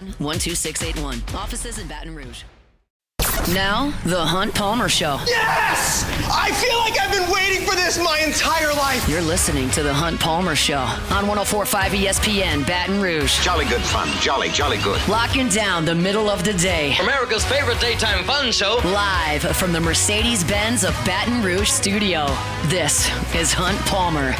12681. Offices in Baton Rouge. Now, the Hunt Palmer Show. Yes! I feel like I've been waiting for this my entire life. You're listening to the Hunt Palmer Show on 104.5 ESPN Baton Rouge. Jolly good fun. Jolly good. Locking down the middle of the day. America's favorite daytime fun show. Live from the Mercedes-Benz of Baton Rouge studio. This is Hunt Palmer.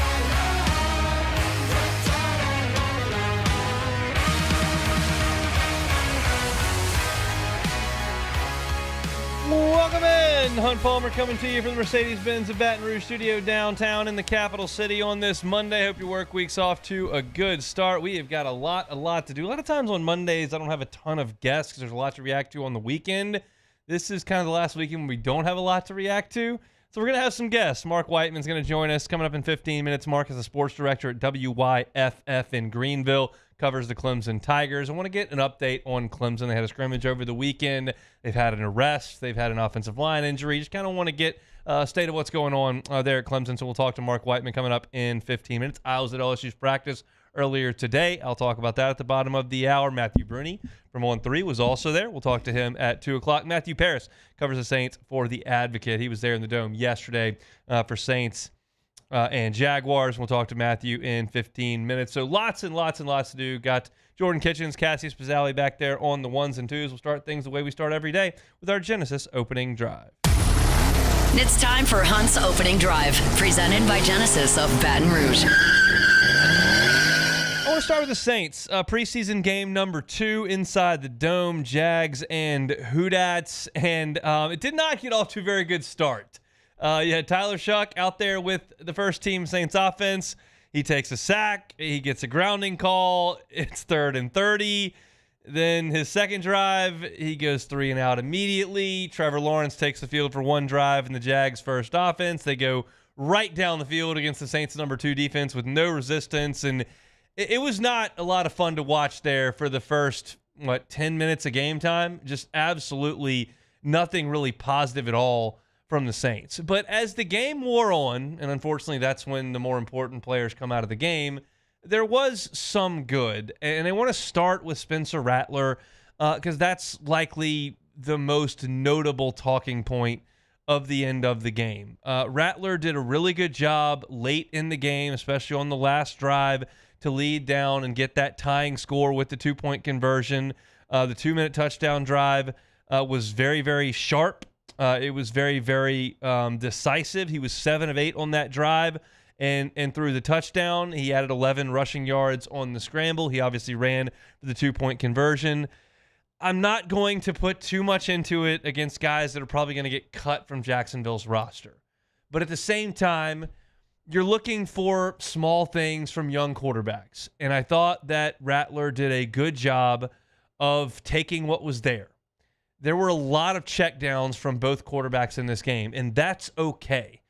Welcome in. Hunt Palmer coming to you from the Mercedes-Benz of Baton Rouge studio downtown in the capital city on this Monday. Hope your work week's off to a good start. We have got a lot to do. A lot of times on Mondays, I don't have a ton of guests because there's a lot to react to on the weekend. This is kind of the last weekend when we don't have a lot to react to. So we're going to have some guests. Marc Whiteman's going to join us coming up in 15 minutes. Marc is a sports director at WYFF in Greenville, covers the Clemson Tigers. I want to get an update on Clemson. They had a scrimmage over the weekend. They've had an arrest. They've had an offensive line injury. Just kind of want to get a state of what's going on there at Clemson. So we'll talk to Marc Whiteman coming up in 15 minutes. I was at LSU's practice earlier today. I'll talk about that at the bottom of the hour. Matthew Bruni from On 3 was also there. We'll talk to him at 2 o'clock. Matthew Paris covers the Saints for The Advocate. He was there in the Dome yesterday for Saints and Jaguars. We'll talk to Matthew in 15 minutes. So lots and lots to do. Got Jordan Kitchens, Cassius Pizzali back there on the ones and twos. We'll start things the way we start every day with our Genesis opening drive. It's time for Hunt's opening drive, presented by Genesis of Baton Rouge. I want to start with the Saints. Preseason game number 2 inside the Dome, Jags and Hoodats. And it did not get off to a very good start. You had Tyler Shough out there with the first team Saints offense. He takes a sack. He gets a grounding call. It's 3rd and 30. Then his second drive, he goes 3 and out immediately. Trevor Lawrence takes the field for one drive in the Jags' first offense. They go right down the field against the Saints' number 2 defense with no resistance. And it was not a lot of fun to watch there for the first, 10 minutes of game time. Just absolutely nothing really positive at all from the Saints. But as the game wore on, and unfortunately that's when the more important players come out of the game, there was some good. And I want to start with Spencer Rattler because that's likely the most notable talking point of the end of the game. Rattler did a really good job late in the game, especially on the last drive, to lead down and get that tying score with the 2-point conversion. The 2-minute touchdown drive was very, very sharp. It was very, very decisive. He was 7 of 8 on that drive and through the touchdown. He added 11 rushing yards on the scramble. He obviously ran for the 2-point conversion. I'm not going to put too much into it against guys that are probably going to get cut from Jacksonville's roster. But at the same time, you're looking for small things from young quarterbacks. And I thought that Rattler did a good job of taking what was there. There were a lot of checkdowns from both quarterbacks in this game, and that's okay.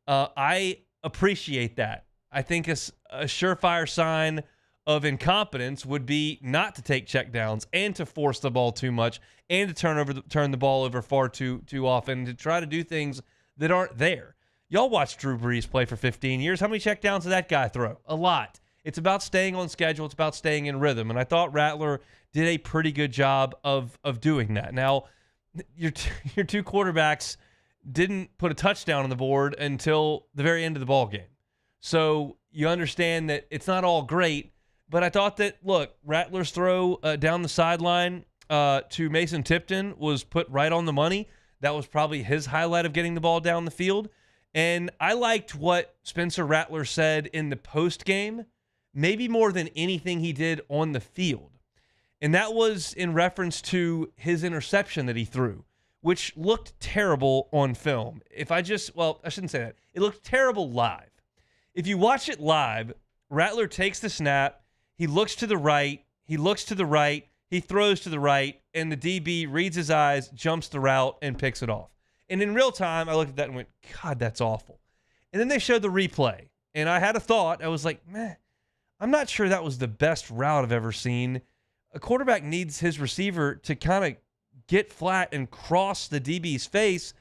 I appreciate that. I think a surefire sign of incompetence would be not to take checkdowns and to force the ball too much and to turn the ball over far too often, to try to do things that aren't there. Y'all watched Drew Brees play for 15 years. How many checkdowns did that guy throw? A lot. It's about staying on schedule. It's about staying in rhythm. And I thought Rattler did a pretty good job of doing that. Now, your 2 quarterbacks didn't put a touchdown on the board until the very end of the ball game. So you understand that it's not all great. But I thought that, look, Rattler's throw down the sideline to Mason Tipton was put right on the money. That was probably his highlight of getting the ball down the field. And I liked what Spencer Rattler said in the post game, maybe more than anything he did on the field. And that was in reference to his interception that he threw, which looked terrible on film. I shouldn't say that. It looked terrible live. If you watch it live, Rattler takes the snap, he looks to the right, he throws to the right, and the DB reads his eyes, jumps the route, and picks it off. And in real time, I looked at that and went, God, that's awful. And then they showed the replay, and I had a thought. I was like, I'm not sure that was the best route I've ever seen. A quarterback needs his receiver to kind of get flat and cross the DB's face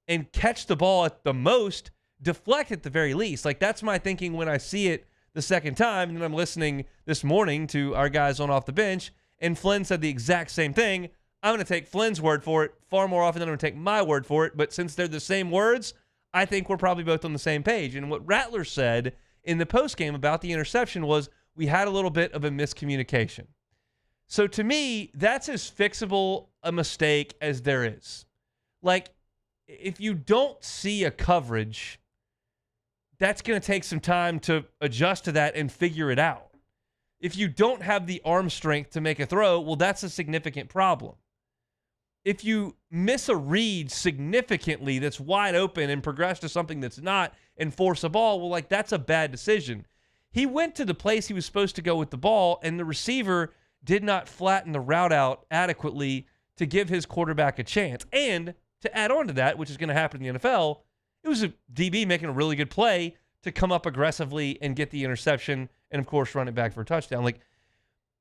and catch the ball at the most, deflect at the very least. Like, that's my thinking when I see it the second time. And then I'm listening this morning to our guys on Off the Bench, And Flynn said the exact same thing. I'm going to take Flynn's word for it far more often than I'm going to take my word for it. But since they're the same words, I think we're probably both on the same page. And what Rattler said in the postgame about the interception was we had a little bit of a miscommunication. So to me, that's as fixable a mistake as there is. Like, if you don't see a coverage, that's going to take some time to adjust to that and figure it out. If you don't have the arm strength to make a throw, well, that's a significant problem. If you miss a read significantly that's wide open and progress to something that's not and force a ball, well, like, that's a bad decision. He went to the place he was supposed to go with the ball, and the receiver did not flatten the route out adequately to give his quarterback a chance. And to add on to that, which is going to happen in the NFL, it was a DB making a really good play to come up aggressively and get the interception and, of course, run it back for a touchdown. Like,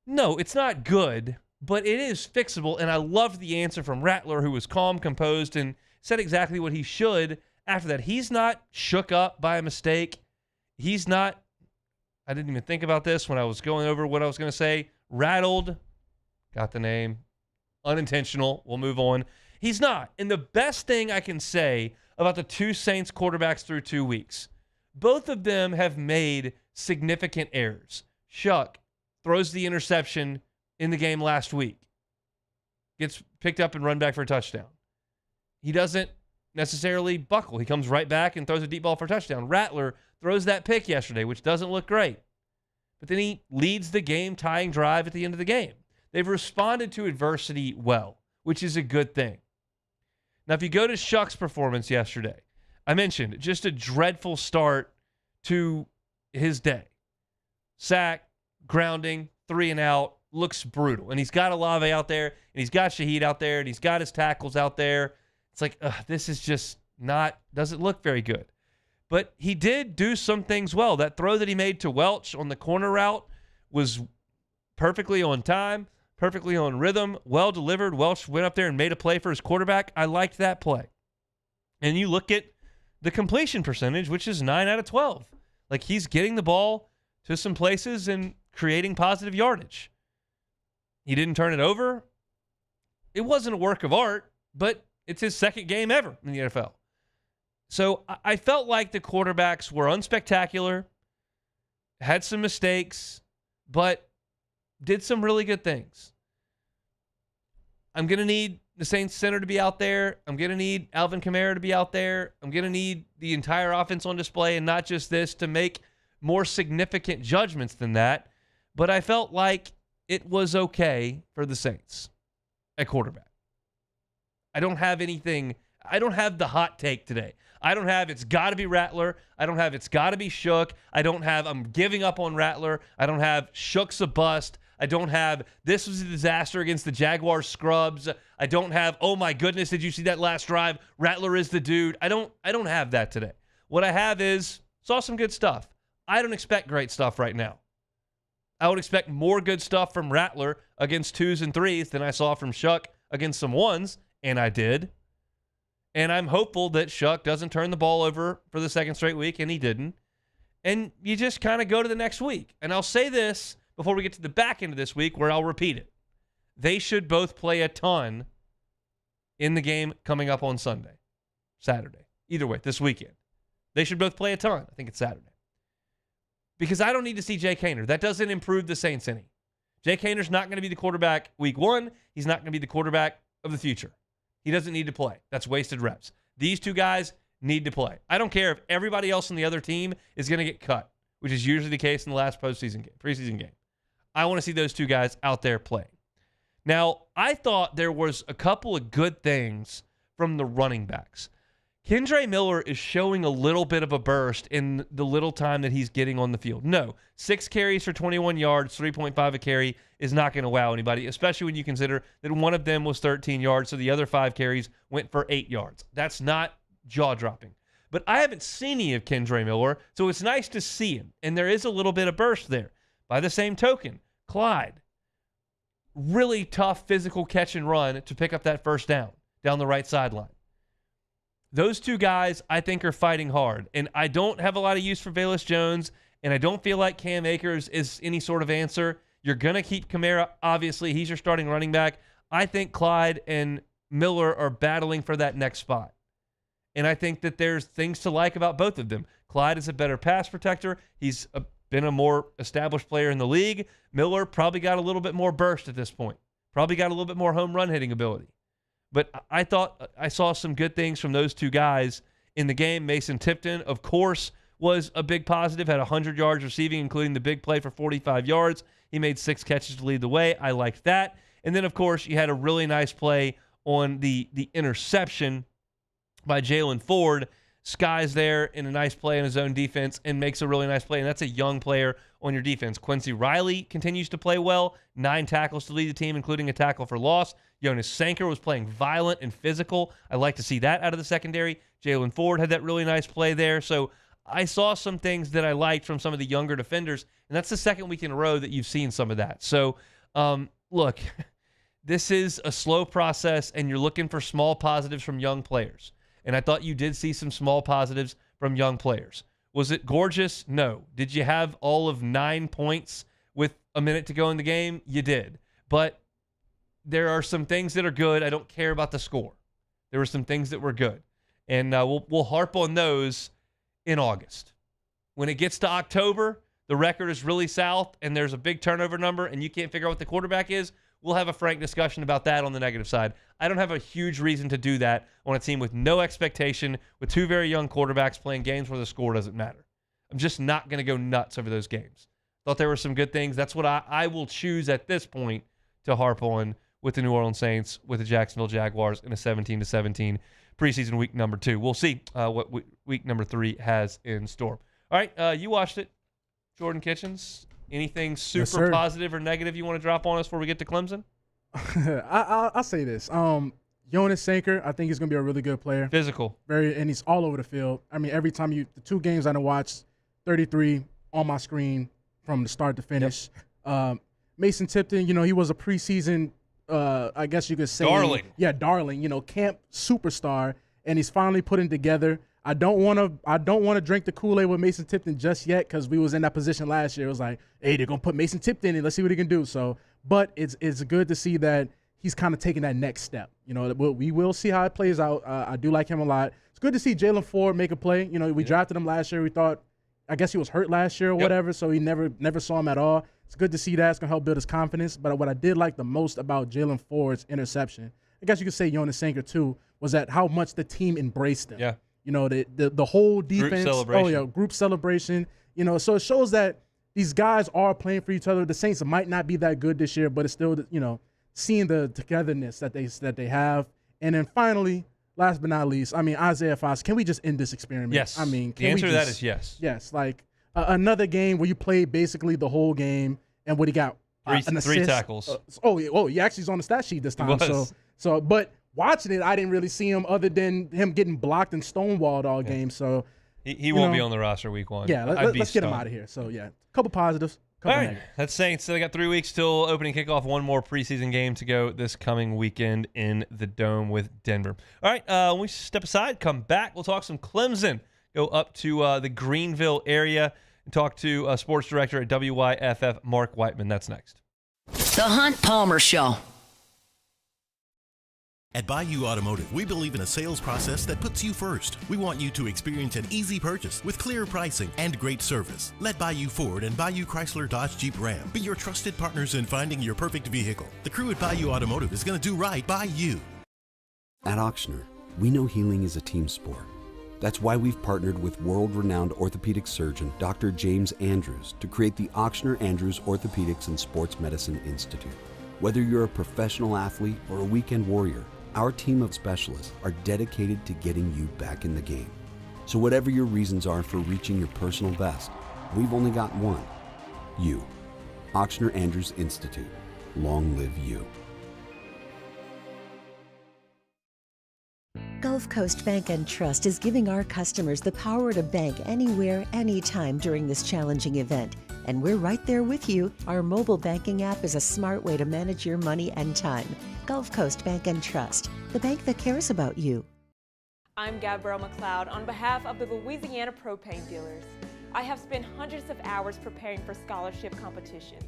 no, it's not good, but it is fixable. And I loved the answer from Rattler, who was calm, composed, and said exactly what he should after that. He's not shook up by a mistake. He's not, I didn't even think about this when I was going over what I was going to say, rattled, got the name, unintentional, we'll move on. He's not. And the best thing I can say about the two Saints quarterbacks through 2 weeks, both of them have made significant errors. Shough throws the interception in the game last week, gets picked up and run back for a touchdown. He doesn't necessarily buckle. He comes right back and throws a deep ball for a touchdown. Rattler throws that pick yesterday, which doesn't look great. But then he leads the game-tying drive at the end of the game. They've responded to adversity well, which is a good thing. Now, if you go to Shough's performance yesterday, I mentioned just a dreadful start to his day. Sack, grounding, 3 and out, looks brutal. And he's got Olave out there, and he's got Shough out there, and he's got his tackles out there. It's like, this is just doesn't look very good. But he did do some things well. That throw that he made to Welch on the corner route was perfectly on time, perfectly on rhythm, well delivered. Welch went up there and made a play for his quarterback. I liked that play. And you look at the completion percentage, which is 9 out of 12. Like, he's getting the ball to some places and creating positive yardage. He didn't turn it over. It wasn't a work of art, but it's his second game ever in the NFL. So I felt like the quarterbacks were unspectacular, had some mistakes, but did some really good things. I'm going to need the Saints center to be out there. I'm going to need Alvin Kamara to be out there. I'm going to need the entire offense on display and not just this to make more significant judgments than that. But I felt like it was okay for the Saints at quarterback. I don't have the hot take today. I don't have it's got to be Rattler. I don't have it's got to be Shough. I don't have I'm giving up on Rattler. I don't have Shough's a bust. I don't have this was a disaster against the Jaguars scrubs. I don't have, oh my goodness, did you see that last drive? Rattler is the dude. I don't have that today. What I have is saw some good stuff. I don't expect great stuff right now. I would expect more good stuff from Rattler against 2s and 3s than I saw from Shough against some 1s, and I did. And I'm hopeful that Shough doesn't turn the ball over for the second straight week, and he didn't. And you just kind of go to the next week. And I'll say this before we get to the back end of this week where I'll repeat it. They should both play a ton in the game coming up on Saturday. Either way, this weekend. They should both play a ton. I think it's Saturday. Because I don't need to see Jake Haener. That doesn't improve the Saints any. Jake Haener's not going to be the quarterback week 1. He's not going to be the quarterback of the future. He doesn't need to play. That's wasted reps. These two guys need to play. I don't care if everybody else on the other team is going to get cut, which is usually the case in the last preseason game. I want to see those two guys out there playing. Now, I thought there was a couple of good things from the running backs. Kendre Miller is showing a little bit of a burst in the little time that he's getting on the field. No, 6 carries for 21 yards, 3.5 a carry is not going to wow anybody, especially when you consider that one of them was 13 yards, so the other 5 carries went for 8 yards. That's not jaw-dropping. But I haven't seen any of Kendre Miller, so it's nice to see him, and there is a little bit of burst there. By the same token, Clyde, really tough physical catch and run to pick up that first down the right sideline. Those two guys, I think, are fighting hard. And I don't have a lot of use for Velus Jones, and I don't feel like Cam Akers is any sort of answer. You're going to keep Kamara. Obviously, he's your starting running back. I think Clyde and Miller are battling for that next spot. And I think that there's things to like about both of them. Clyde is a better pass protector. He's been a more established player in the league. Miller probably got a little bit more burst at this point. Probably got a little bit more home run hitting ability. But I thought I saw some good things from those two guys in the game. Mason Tipton, of course, was a big positive, had 100 yards receiving, including the big play for 45 yards. He made 6 catches to lead the way. I liked that. And then, of course, you had a really nice play on the interception by Jalen Ford. Sky's there in a nice play in his own defense and makes a really nice play, and that's a young player on your defense. Quincy Riley continues to play well, 9 tackles to lead the team, including a tackle for loss. Jonas Sanker was playing violent and physical. I like to see that out of the secondary. Jalen Ford had that really nice play there. So I saw some things that I liked from some of the younger defenders, and that's the second week in a row that you've seen some of that. So, look, this is a slow process, and you're looking for small positives from young players. And I thought you did see some small positives from young players. Was it gorgeous? No. Did you have all of 9 points with a minute to go in the game? You did. But there are some things that are good. I don't care about the score. There were some things that were good. And we'll harp on those in August. When it gets to October, the record is really south, and there's a big turnover number, and you can't figure out what the quarterback is, we'll have a frank discussion about that on the negative side. I don't have a huge reason to do that on a team with no expectation, with 2 very young quarterbacks playing games where the score doesn't matter. I'm just not going to go nuts over those games. Thought there were some good things. That's what I will choose at this point to harp on with the New Orleans Saints, with the Jacksonville Jaguars in a 17-17 preseason week number 2. We'll see what week number 3 has in store. All right, you watched it, Jordan Kitchens. Anything super positive or negative you want to drop on us before we get to Clemson? I'll say this. Jonas Sanker, I think he's going to be a really good player. Physical. And he's all over the field. I mean, every time the 2 games I watched, 33 on my screen from the start to finish. Yep. Mason Tipton, he was a preseason, I guess you could say. Darling. Yeah, darling, camp superstar, and he's finally putting together. I don't want to drink the Kool-Aid with Mason Tipton just yet because we was in that position last year. It was like, hey, they're going to put Mason Tipton in. Let's see what he can do. So, but it's good to see that he's kind of taking that next step. We will see how it plays out. I do like him a lot. It's good to see Jalen Ford make a play. We drafted him last year. We thought, I guess he was hurt last year or whatever, so we never saw him at all. It's good to see that. It's going to help build his confidence. But what I did like the most about Jalen Ford's interception, I guess you could say Jonas Sanker too, was that how much the team embraced him. Yeah. The whole defense. Group celebration. Oh, yeah, group celebration. So it shows that these guys are playing for each other. The Saints might not be that good this year, but it's still, seeing the togetherness that they have. And then finally, last but not least, Isaiah Fox, can we just end this experiment? Yes. The answer to that is yes. Yes, like another game where you played basically the whole game, and what he got? An assist. 3 tackles. He actually's on the stat sheet this time. He was. But watching it, I didn't really see him other than him getting blocked and stonewalled all game. So he won't be on the roster week 1. Yeah, let's get him out of here. So yeah, a couple positives. All right, that's Saints. So they got 3 weeks till opening kickoff. 1 more preseason game to go this coming weekend in the Dome with Denver. All right, when we step aside, come back, we'll talk some Clemson. Go up to the Greenville area and talk to sports director at WYFF, Marc Whiteman. That's next. The Hunt Palmer Show. At Bayou Automotive, we believe in a sales process that puts you first. We want you to experience an easy purchase with clear pricing and great service. Let Bayou Ford and Bayou Chrysler Dodge Jeep Ram be your trusted partners in finding your perfect vehicle. The crew at Bayou Automotive is going to do right by you. At Auctioner, we know healing is a team sport. That's why we've partnered with world-renowned orthopedic surgeon Dr. James Andrews to create the Auctioner Andrews Orthopedics and Sports Medicine Institute. Whether you're a professional athlete or a weekend warrior, our team of specialists are dedicated to getting you back in the game. So whatever your reasons are for reaching your personal best, we've only got one. You. Auctioner Andrews Institute. Long live you. Gulf Coast Bank and Trust is giving our customers the power to bank anywhere, anytime during this challenging event. And we're right there with you. Our mobile banking app is a smart way to manage your money and time. Gulf Coast Bank and Trust, the bank that cares about you. I'm Gabrielle McLeod on behalf of the Louisiana Propane Dealers. I have spent hundreds of hours preparing for scholarship competitions.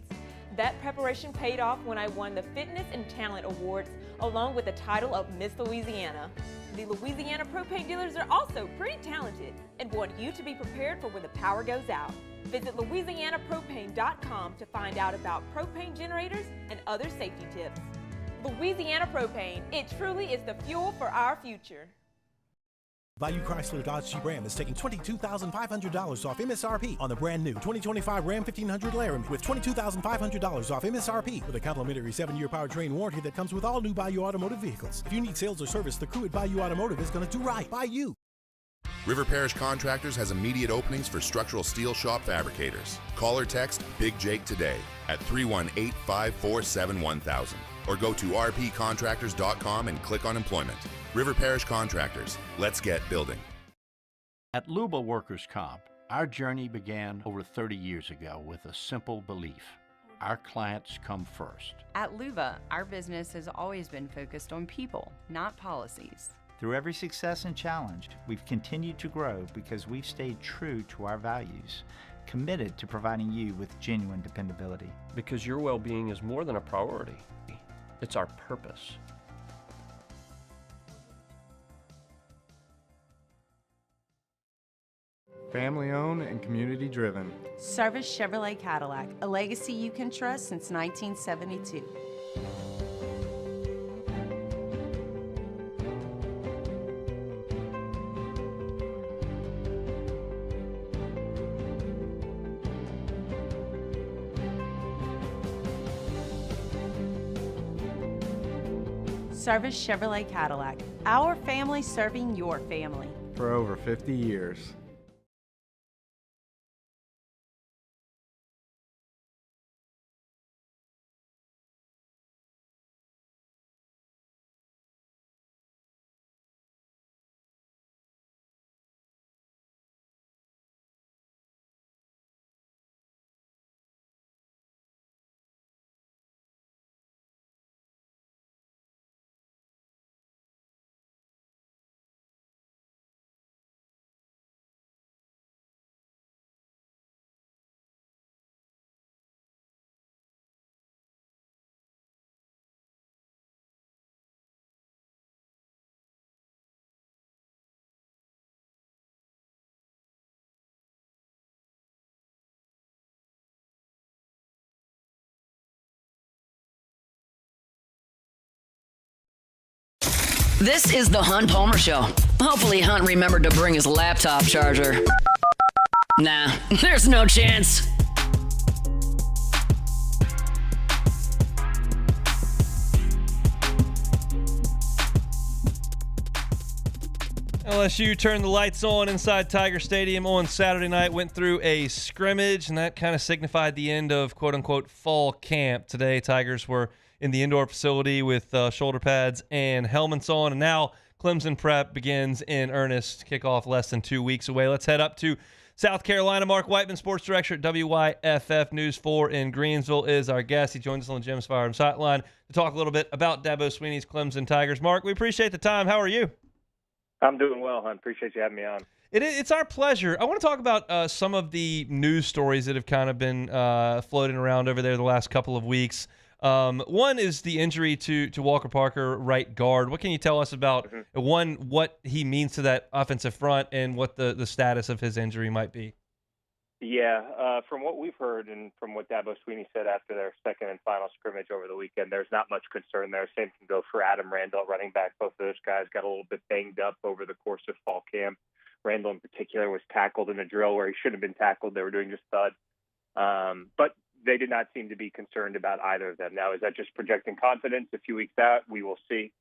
That preparation paid off when I won the Fitness and Talent Awards, along with the title of Miss Louisiana. The Louisiana propane dealers are also pretty talented and want you to be prepared for when the power goes out. Visit LouisianaPropane.com to find out about propane generators and other safety tips. Louisiana Propane, it truly is the fuel for our future. Bayou Chrysler Dodge Jeep Ram is taking $22,500 off MSRP on the brand new 2025 Ram 1500 Laramie with $22,500 off MSRP with a complimentary 7-year powertrain warranty that comes with all new Bayou Automotive vehicles. If you need sales or service, the crew at Bayou Automotive is going to do right by you. River Parish Contractors has immediate openings for structural steel shop fabricators. Call or text Big Jake today at 318-547-1000 or go to rpcontractors.com and click on employment. River Parish Contractors. Let's get building. At Luba Workers' Comp, our journey began over 30 years ago with a simple belief. Our clients come first. At Luba, our business has always been focused on people, not policies. Through every success and challenge, we've continued to grow because we've stayed true to our values, committed to providing you with genuine dependability. Because your well-being is more than a priority. It's our purpose. Family owned and community driven. Service Chevrolet Cadillac, a legacy you can trust since 1972. Service Chevrolet Cadillac, our family serving your family. For over 50 years. This is the Hunt Palmer Show. Hopefully Hunt remembered to bring his laptop charger. Nah, there's no chance. LSU turned the lights on inside Tiger Stadium on Saturday night, went through a scrimmage, and that kind of signified the end of quote-unquote fall camp. Today, Tigers were in the indoor facility with shoulder pads and helmets on, and now Clemson prep begins in earnest. Kickoff less than 2 weeks away. Let's head up to South Carolina. Marc Whiteman, sports director at WYFF News 4 in Greensville, is our guest. He joins us on the Jim's Firearms Hotline to talk a little bit about Dabo Swinney's Clemson Tigers. Marc, we appreciate the time. How are you? I'm doing well, hon. Appreciate you having me on. It's our pleasure. I want to talk about some of the news stories that have kind of been floating around over there the last couple of weeks. One is the injury to Walker Parker, right guard. What can you tell us about, one, what he means to that offensive front and what the status of his injury might be? Yeah, from what we've heard and from what Dabo Swinney said after their second and final scrimmage over the weekend, there's not much concern there. Same can go for Adam Randall, running back. Both of those guys got a little bit banged up over the course of fall camp. Randall in particular was tackled in a drill where he shouldn't have been tackled. They were doing just thud. But they did not seem to be concerned about either of them. Now, is that just projecting confidence a few weeks out? We will see.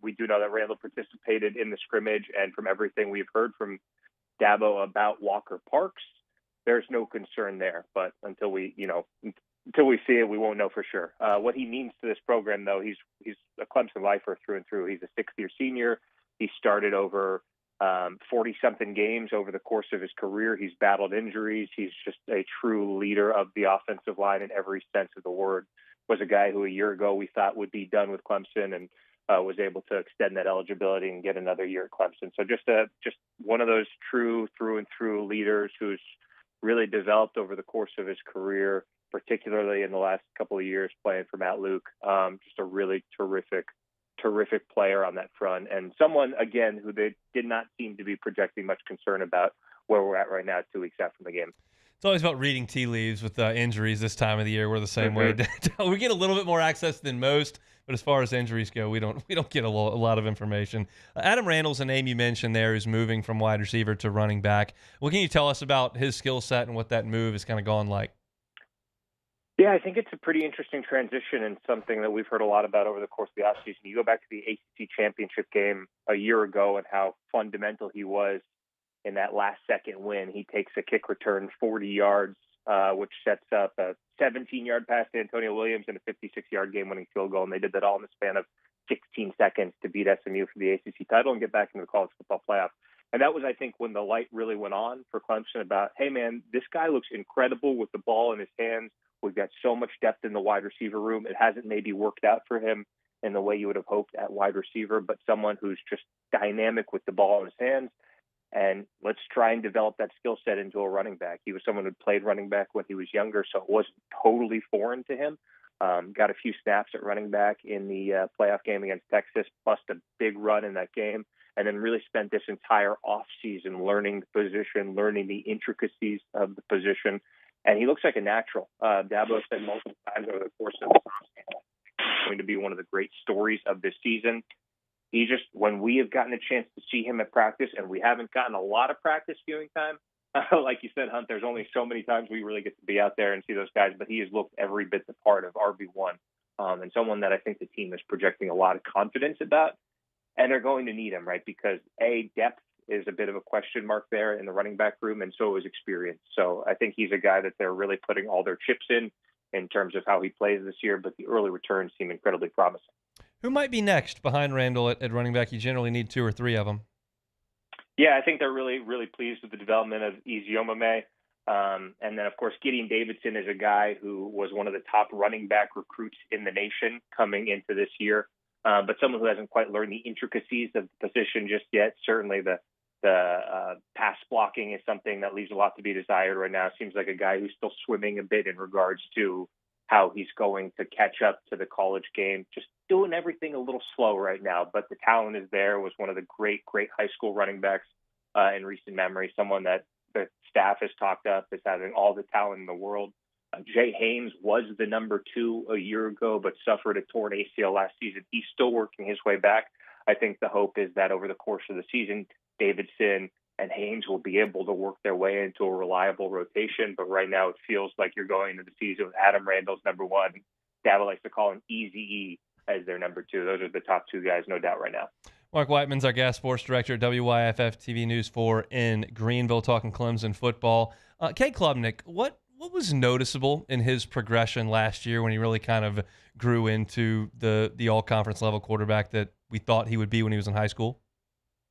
We do know that Randall participated in the scrimmage, and from everything we've heard from Dabo about Walker Parks, there's no concern there. But until we see it, we won't know for sure. What he means to this program, though, he's a Clemson lifer through and through. He's a sixth-year senior. He started over 40-something games over the course of his career. He's battled injuries. He's just a true leader of the offensive line in every sense of the word. Was a guy who a year ago we thought would be done with Clemson and was able to extend that eligibility and get another year at Clemson. So just one of those true through and through leaders who's really developed over the course of his career, particularly in the last couple of years playing for Matt Luke. Just a really terrific player on that front, and someone, again, who they did not seem to be projecting much concern about where we're at right now 2 weeks out from the game. It's always about reading tea leaves with injuries this time of the year. We're the same way. We get a little bit more access than most, but as far as injuries go, we don't get a lot of information. Adam Randall's a name you mentioned there who's moving from wide receiver to running back. What can you tell us about his skill set and what that move has kind of gone like? Yeah, I think it's a pretty interesting transition and something that we've heard a lot about over the course of the offseason. You go back to the ACC championship game a year ago and how fundamental he was in that last-second win. He takes a kick return 40 yards, which sets up a 17-yard pass to Antonio Williams and a 56-yard game-winning field goal, and they did that all in the span of 16 seconds to beat SMU for the ACC title and get back into the college football playoff. And that was, I think, when the light really went on for Clemson about, hey, man, this guy looks incredible with the ball in his hands. We've got so much depth in the wide receiver room. It hasn't maybe worked out for him in the way you would have hoped at wide receiver, but someone who's just dynamic with the ball in his hands. And let's try and develop that skill set into a running back. He was someone who played running back when he was younger, so it wasn't totally foreign to him. Got a few snaps at running back in the playoff game against Texas, plus a big run in that game, and then really spent this entire offseason learning the position, learning the intricacies of the position. And he looks like a natural. Dabo said multiple times over the course of the offseason, it's going to be one of the great stories of this season. He just, when we have gotten a chance to see him at practice, and we haven't gotten a lot of practice viewing time, like you said, Hunt, there's only so many times we really get to be out there and see those guys, but he has looked every bit the part of RB1, and someone that I think the team is projecting a lot of confidence about, and they're going to need him, right? Because depth is a bit of a question mark there in the running back room, and so is experience. So I think he's a guy that they're really putting all their chips in terms of how he plays this year, but the early returns seem incredibly promising. Who might be next behind Randall at running back? You generally need 2 or 3 of them. Yeah, I think they're really, really pleased with the development of Eziomame. And then, of course, Gideon Davidson is a guy who was one of the top running back recruits in the nation coming into this year, but someone who hasn't quite learned the intricacies of the position just yet. Certainly the pass blocking is something that leaves a lot to be desired right now. Seems like a guy who's still swimming a bit in regards to how he's going to catch up to the college game. Just doing everything a little slow right now, but the talent is there. Was one of the great high school running backs in recent memory, someone that the staff has talked up as having all the talent in the world. Jay Haynes was the number 2 a year ago, but suffered a torn ACL last season. He's still working his way back. I think the hope is that over the course of the season, Davidson and Haynes will be able to work their way into a reliable rotation. But right now it feels like you're going into the season with Adam Randall's number 1. Dabo likes to call him Easy as their number 2. Those are the top 2 guys, no doubt, right now. Marc Whiteman's our guest sports director at WYFF TV News 4 in Greenville, talking Clemson football. Cade Klubnik, what was noticeable in his progression last year when he really kind of grew into the all-conference level quarterback that we thought he would be when he was in high school?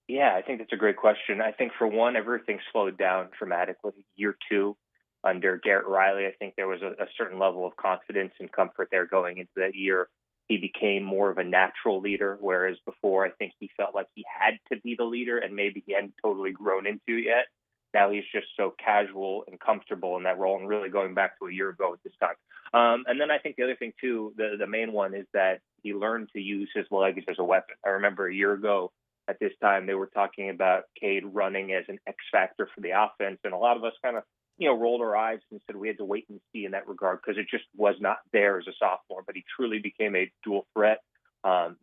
Yeah, I think that's a great question. I think, for one, everything slowed down dramatically. Year 2, under Garrett Riley, I think there was a certain level of confidence and comfort there going into that year. He became more of a natural leader, whereas before I think he felt like he had to be the leader and maybe he hadn't totally grown into it yet. Now he's just so casual and comfortable in that role, and really going back to a year ago at this time. And then I think the other thing, too, the main one is that he learned to use his legs as a weapon. I remember a year ago at this time, they were talking about Cade running as an X factor for the offense. And a lot of us kind of, rolled our eyes and said we had to wait and see in that regard because it just was not there as a sophomore. But he truly became a dual threat,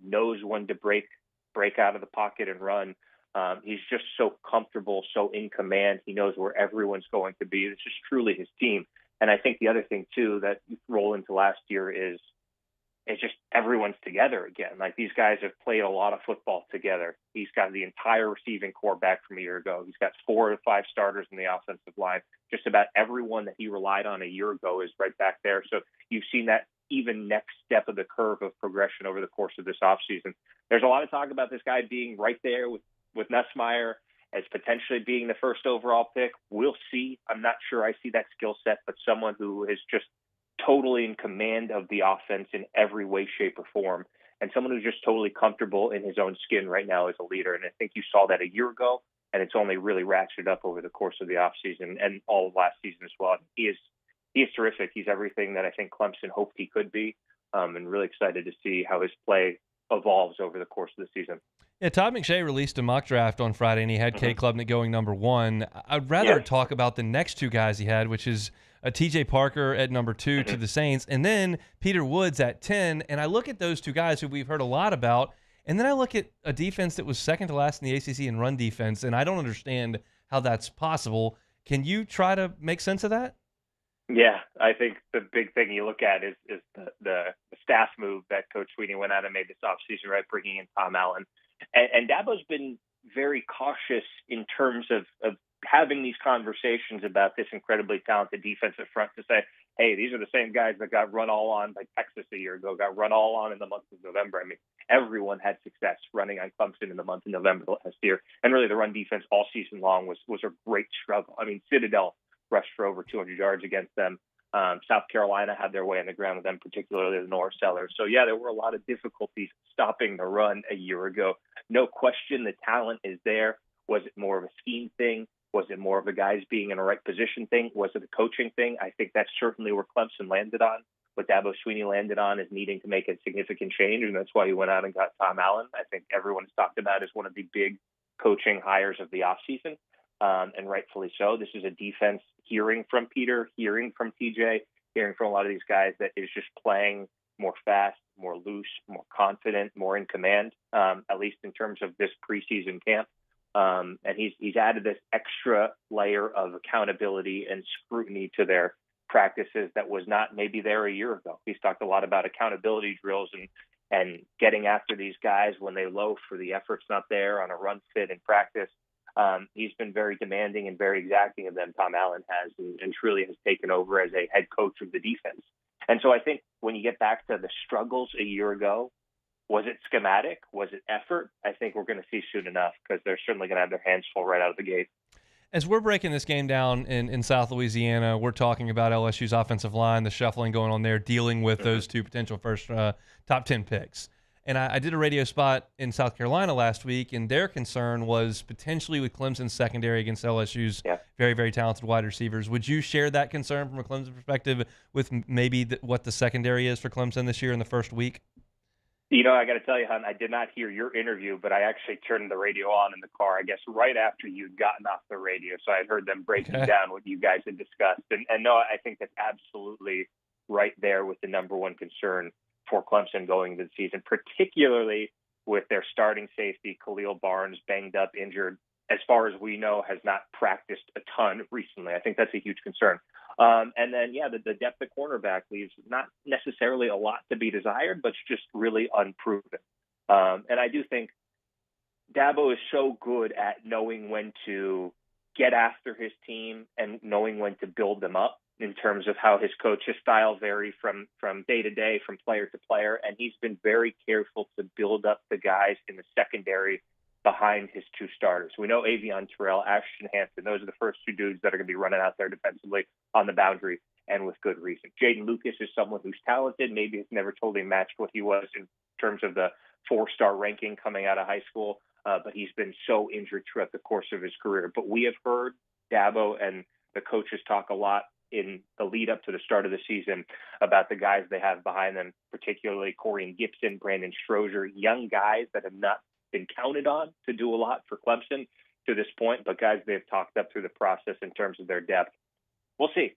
knows when to break out of the pocket and run. He's just so comfortable, so in command. He knows where everyone's going to be. It's just truly his team. And I think the other thing, too, that you roll into last year is it's just everyone's together again. Like, these guys have played a lot of football together. He's got the entire receiving core back from a year ago. He's got 4 or 5 starters in the offensive line. Just about everyone that he relied on a year ago is right back there. So you've seen that even next step of the curve of progression over the course of this offseason. There's a lot of talk about this guy being right there with Nussmeier as potentially being the first overall pick. We'll see. I'm not sure I see that skill set, but someone who is just totally in command of the offense in every way, shape, or form, and someone who's just totally comfortable in his own skin right now as a leader. And I think you saw that a year ago, and it's only really ratcheted up over the course of the offseason and all of last season as well. He is terrific. He's everything that I think Clemson hoped he could be, and really excited to see how his play evolves over the course of the season. Yeah, Todd McShay released a mock draft on Friday, and he had Cade Klubnik going number 1. I'd rather talk about the next 2 guys he had, which is TJ Parker at number 2 to the Saints, and then Peter Woods at 10. And I look at those 2 guys who we've heard a lot about, and then I look at a defense that was second to last in the ACC in run defense, and I don't understand how that's possible. Can you try to make sense of that? Yeah, I think the big thing you look at is the staff move that Coach Sweeney went out and made this offseason, right, bringing in Tom Allen. And Dabo's been very cautious in terms of having these conversations about this incredibly talented defensive front to say, hey, these are the same guys that got run all on by Texas a year ago, got run all on in the month of November. I mean, everyone had success running on Clemson in the month of November last year. And really the run defense all season long was a great struggle. I mean, Citadel rushed for over 200 yards against them. South Carolina had their way on the ground with them, particularly the North Sellers. So, yeah, there were a lot of difficulties stopping the run a year ago. No question the talent is there. Was it more of a scheme thing? Was it more of the guys being in the right position thing? Was it a coaching thing? I think that's certainly where Clemson landed on. What Dabo Sweeney landed on is needing to make a significant change, and that's why he went out and got Tom Allen. I think everyone's talked about as one of the big coaching hires of the offseason. And rightfully so. This is a defense hearing from Peter, hearing from TJ, hearing from a lot of these guys that is just playing more fast, more loose, more confident, more in command, at least in terms of this preseason camp. And he's added this extra layer of accountability and scrutiny to their practices that was not maybe there a year ago. He's talked a lot about accountability drills and getting after these guys when they loaf or the effort's not there on a run fit in practice. He's been very demanding and very exacting of them, Tom Allen has, and truly has taken over as a head coach of the defense. And so I think when you get back to the struggles a year ago, was it schematic? Was it effort? I think we're going to see soon enough because they're certainly going to have their hands full right out of the gate. As we're breaking this game down in South Louisiana, we're talking about LSU's offensive line, the shuffling going on there, dealing with those 2 potential first top 10 picks. And I did a radio spot in South Carolina last week, and their concern was potentially with Clemson's secondary against LSU's very, very talented wide receivers. Would you share that concern from a Clemson perspective with maybe what the secondary is for Clemson this year in the first week? You know, I got to tell you, hon, I did not hear your interview, but I actually turned the radio on in the car, I guess, right after you'd gotten off the radio. So I had heard them breaking down what you guys had discussed. And no, I think that's absolutely right there with the number one concern for Clemson going into the season, particularly with their starting safety, Khalil Barnes, banged up, injured. As far as we know, has not practiced a ton recently. I think that's a huge concern. And then, the depth of cornerback leaves not necessarily a lot to be desired, but it's just really unproven. And I do think Dabo is so good at knowing when to get after his team and knowing when to build them up in terms of how his coach's style vary from day to day, from player to player. And he's been very careful to build up the guys in the secondary behind his 2 starters. We know Avion Terrell, Ashton Hansen, those are the first 2 dudes that are going to be running out there defensively on the boundary, and with good reason. Jaden Lucas is someone who's talented. Maybe it's never totally matched what he was in terms of the 4-star ranking coming out of high school, but he's been so injured throughout the course of his career. But we have heard Dabo and the coaches talk a lot in the lead up to the start of the season about the guys they have behind them, particularly Corian Gibson, Brandon Strozier, young guys that have not been counted on to do a lot for Clemson to this point, but guys they've talked up through the process in terms of their depth. We'll see.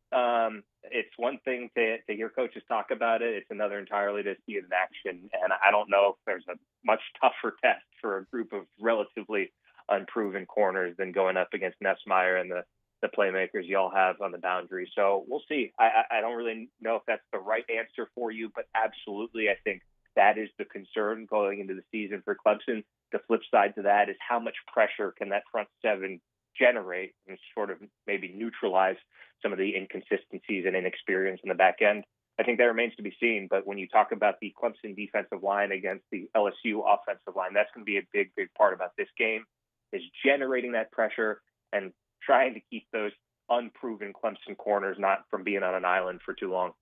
It's one thing to hear coaches talk about it. It's another entirely to see it in action. And I don't know if there's a much tougher test for a group of relatively unproven corners than going up against Nessmeyer and the playmakers you all have on the boundary. So we'll see. I don't really know if that's the right answer for you, but absolutely I think that is the concern going into the season for Clemson. The flip side to that is how much pressure can that front 7 generate and sort of maybe neutralize some of the inconsistencies and inexperience in the back end. I think that remains to be seen. But when you talk about the Clemson defensive line against the LSU offensive line, that's going to be a big, big part about this game, is generating that pressure and trying to keep those unproven Clemson corners not from being on an island for too long.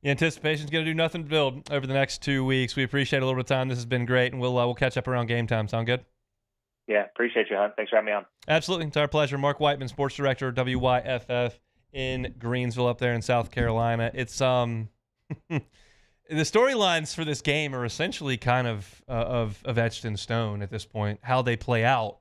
The anticipation is going to do nothing but build over the next 2 weeks. We appreciate a little bit of time. This has been great, and we'll catch up around game time. Sound good? Yeah, appreciate you, Hunt. Thanks for having me on. Absolutely. It's our pleasure. Marc Whiteman, sports director of WYFF in Greensville up there in South Carolina. It's the storylines for this game are essentially kind of etched in stone at this point. How they play out,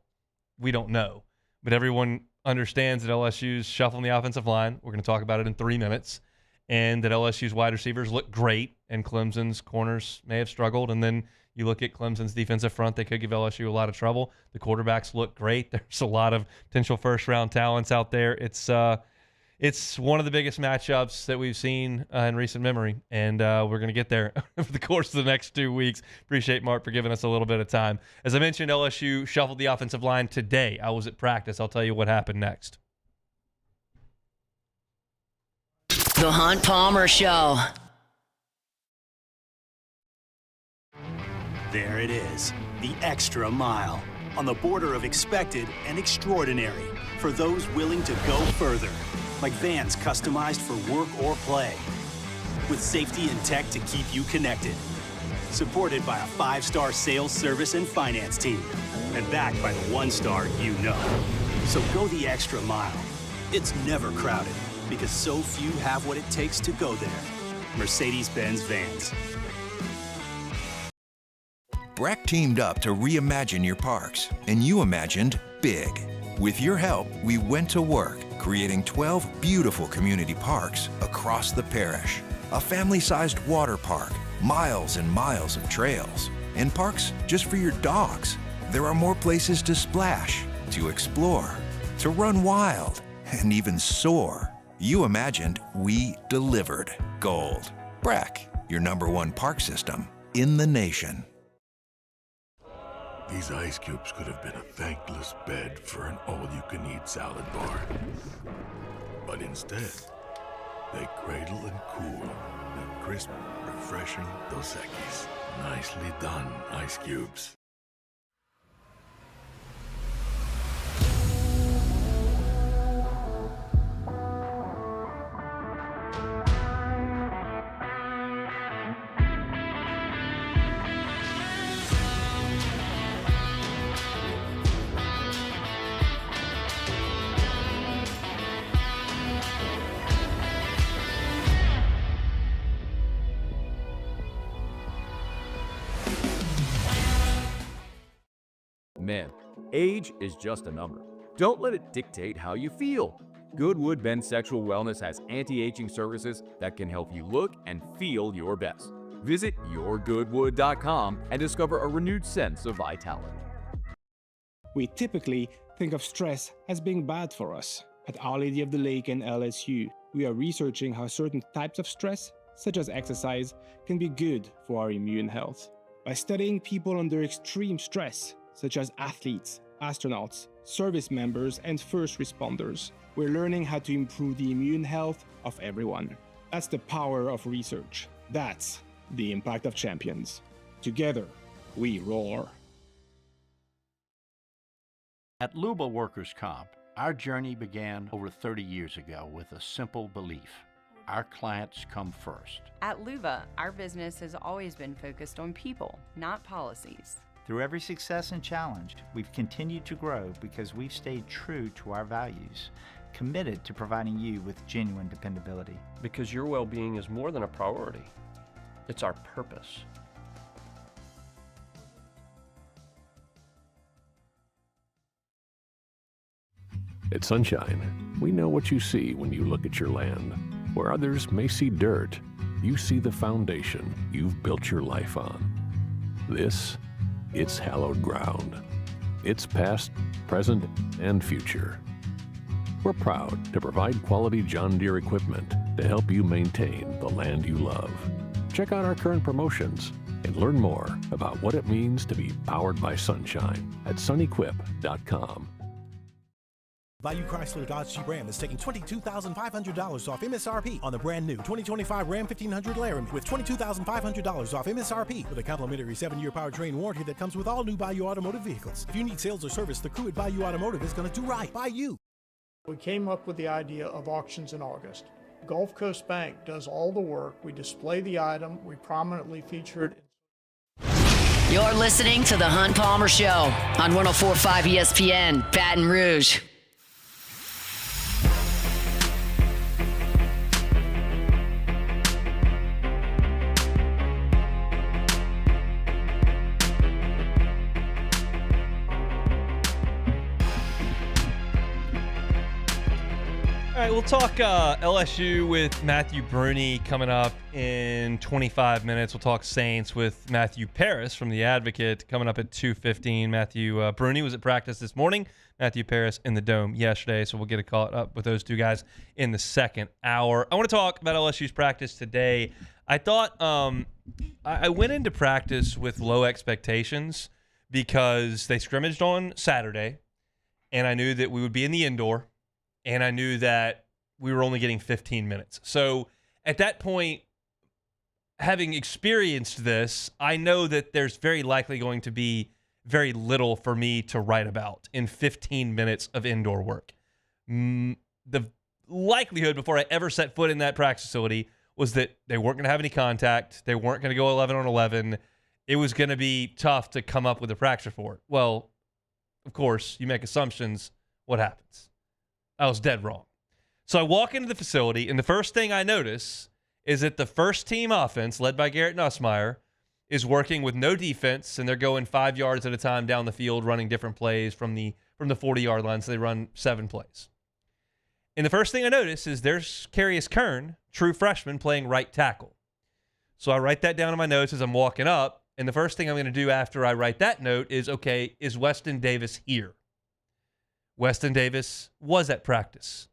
we don't know. But everyone understands that LSU's shuffling the offensive line. We're going to talk about it in 3 minutes. And that LSU's wide receivers look great, and Clemson's corners may have struggled. And then you look at Clemson's defensive front, they could give LSU a lot of trouble. The quarterbacks look great. There's a lot of potential first-round talents out there. It's one of the biggest matchups that we've seen in recent memory, and we're going to get there over the course of the next 2 weeks. Appreciate Marc for giving us a little bit of time. As I mentioned, LSU shuffled the offensive line today. I was at practice. I'll tell you what happened next. The Hunt Palmer Show. There it is, the extra mile, on the border of expected and extraordinary for those willing to go further, like vans customized for work or play, with safety and tech to keep you connected, supported by a 5-star sales, service, and finance team, and backed by the 1-star you know. So go the extra mile. It's never crowded, because so few have what it takes to go there. Mercedes-Benz Vans. Breck teamed up to reimagine your parks, and you imagined big. With your help, we went to work, creating 12 beautiful community parks across the parish. A family-sized water park, miles and miles of trails, and parks just for your dogs. There are more places to splash, to explore, to run wild, and even soar. You imagined, we delivered. Gold. Breck, your #1 park system in the nation. These ice cubes could have been a thankless bed for an all-you-can-eat salad bar. But instead, they cradle and cool the crisp, refreshing Dos Equis. Nicely done, ice cubes. Man, age is just a number. Don't let it dictate how you feel. Goodwood Men's Sexual Wellness has anti-aging services that can help you look and feel your best. Visit yourgoodwood.com and discover a renewed sense of vitality. We typically think of stress as being bad for us. At Our Lady of the Lake and LSU, we are researching how certain types of stress, such as exercise, can be good for our immune health. By studying people under extreme stress, such as athletes, astronauts, service members, and first responders, we're learning how to improve the immune health of everyone. That's the power of research. That's the impact of champions. Together, we roar. At Luba Workers' Comp, our journey began over 30 years ago with a simple belief. Our clients come first. At Luba, our business has always been focused on people, not policies. Through every success and challenge, we've continued to grow because we've stayed true to our values, committed to providing you with genuine dependability. Because your well-being is more than a priority. It's our purpose. At Sunshine, we know what you see when you look at your land. Where others may see dirt, you see the foundation you've built your life on. It's hallowed ground. It's past, present, and future. We're proud to provide quality John Deere equipment to help you maintain the land you love. Check out our current promotions and learn more about what it means to be powered by sunshine at sunequip.com. Value Chrysler Dodge Jeep Ram is taking $22,500 off MSRP on the brand new 2025 Ram 1500 Laramie with $22,500 off MSRP with a complimentary 7-year powertrain warranty that comes with all new Bayou Automotive vehicles. If you need sales or service, the crew at Bayou Automotive is going to do right by you. We came up with the idea of auctions in August. Gulf Coast Bank does all the work. We display the item. We prominently feature it. You're listening to The Hunt Palmer Show on 104.5 ESPN, Baton Rouge. All right, we'll talk LSU with Matthew Bruni coming up in 25 minutes. We'll talk Saints with Matthew Paris from The Advocate coming up at 2:15. Matthew Bruni was at practice this morning. Matthew Paris in the Dome yesterday, so we'll get caught up with those two guys in the second hour. I want to talk about LSU's practice today. I thought I went into practice with low expectations because they scrimmaged on Saturday, and I knew that we would be in the indoor. And I knew that we were only getting 15 minutes. So at that point, having experienced this, I know that there's very likely going to be very little for me to write about in 15 minutes of indoor work. The likelihood before I ever set foot in that practice facility was that they weren't going to have any contact. They weren't going to go 11 on 11. It was going to be tough to come up with a practice report. Well, of course, you make assumptions. What happens? I was dead wrong. So I walk into the facility, and the first thing I notice is that the first team offense, led by Garrett Nussmeier, is working with no defense, and they're going 5 yards at a time down the field, running different plays from the 40-yard line. So they run 7 plays. And the first thing I notice is there's Carius Kern, true freshman, playing right tackle. So I write that down in my notes as I'm walking up, and the first thing I'm going to do after I write that note is, okay, is Weston Davis here? Weston Davis was at practice.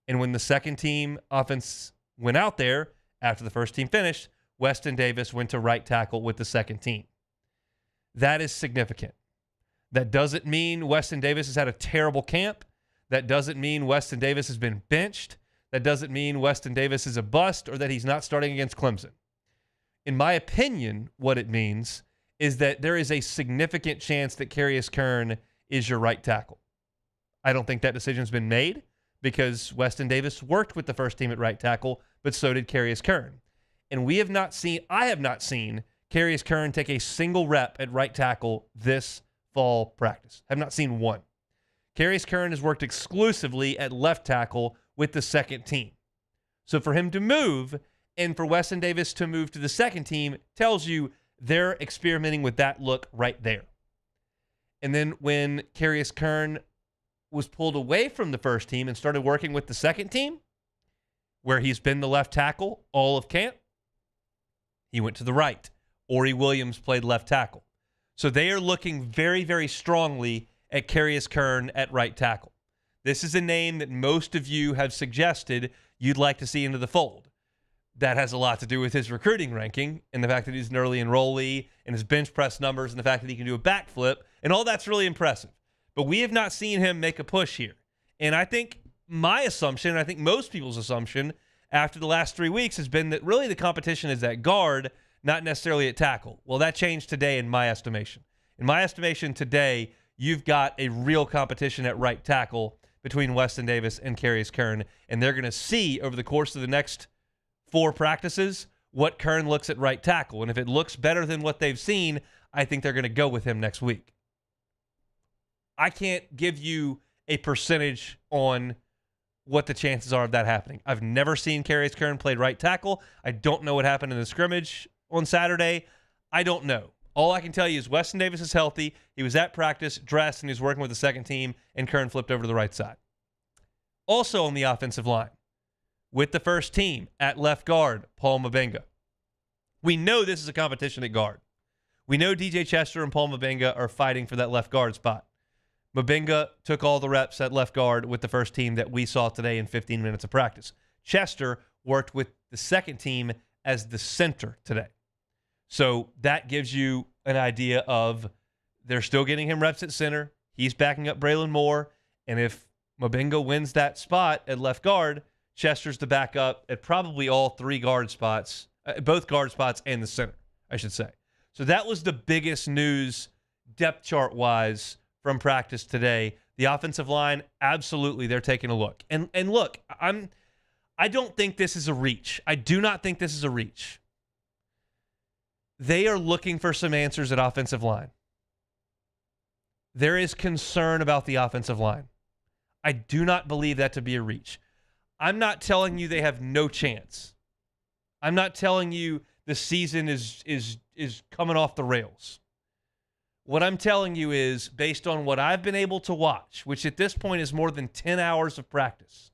And when the second team offense went out there after the first team finished, Weston Davis went to right tackle with the second team. That is significant. That doesn't mean Weston Davis has had a terrible camp. That doesn't mean Weston Davis has been benched. That doesn't mean Weston Davis is a bust or that he's not starting against Clemson. In my opinion, what it means is that there is a significant chance that Carius Kern is your right tackle. I don't think that decision's been made because Weston Davis worked with the first team at right tackle, but so did Carius Kern. And I have not seen Carius Kern take a single rep at right tackle this fall practice. Have not seen one. Carius Kern has worked exclusively at left tackle with the second team. So for him to move and for Weston Davis to move to the second team tells you they're experimenting with that look right there. And then when Carius Kern was pulled away from the first team and started working with the second team, where he's been the left tackle all of camp, he went to the right. Ori Williams played left tackle. So they are looking very, very strongly at Carius Kern at right tackle. This is a name that most of you have suggested you'd like to see into the fold. That has a lot to do with his recruiting ranking and the fact that he's an early enrollee and his bench press numbers and the fact that he can do a backflip, and all that's really impressive. But we have not seen him make a push here. And I think my assumption, and I think most people's assumption after the last 3 weeks has been that really the competition is at guard, not necessarily at tackle. Well, that changed today in my estimation. In my estimation today, you've got a real competition at right tackle between Weston Davis and Carius Kern, and they're going to see over the course of the next 4 practices what Kern looks at right tackle. And if it looks better than what they've seen, I think they're going to go with him next week. I can't give you a percentage on what the chances are of that happening. I've never seen Carius Kern play right tackle. I don't know what happened in the scrimmage on Saturday. I don't know. All I can tell you is Weston Davis is healthy. He was at practice, dressed, and he's working with the second team, and Kern flipped over to the right side. Also on the offensive line, with the first team at left guard, Paul Mabenga. We know this is a competition at guard. We know DJ Chester and Paul Mabenga are fighting for that left guard spot. Mabenga took all the reps at left guard with the first team that we saw today in 15 minutes of practice. Chester worked with the second team as the center today. So that gives you an idea of they're still getting him reps at center. He's backing up Braylon Moore. And if Mabenga wins that spot at left guard, Chester's the backup at probably all 3 guard spots, both guard spots and the center, I should say. So that was the biggest news depth chart-wise from practice today. The offensive line, absolutely, they're taking a look. And look, I don't think this is a reach. I do not think this is a reach. They are looking for some answers at offensive line. There is concern about the offensive line. I do not believe that to be a reach. I'm not telling you they have no chance. I'm not telling you the season is coming off the rails. What I'm telling you is, based on what I've been able to watch, which at this point is more than 10 hours of practice,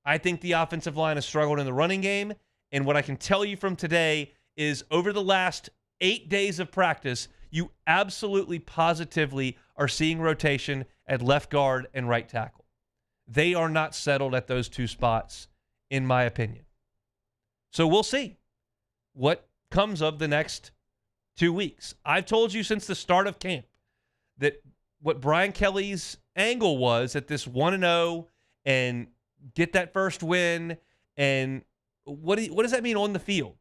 I think the offensive line has struggled in the running game. And what I can tell you from today is, over the last 8 days of practice, you absolutely positively are seeing rotation at left guard and right tackle. They are not settled at those two spots, in my opinion. So we'll see what comes of the next 2 weeks. I've told you since the start of camp that what Brian Kelly's angle was at this 1-0 and get that first win. And what does that mean on the field?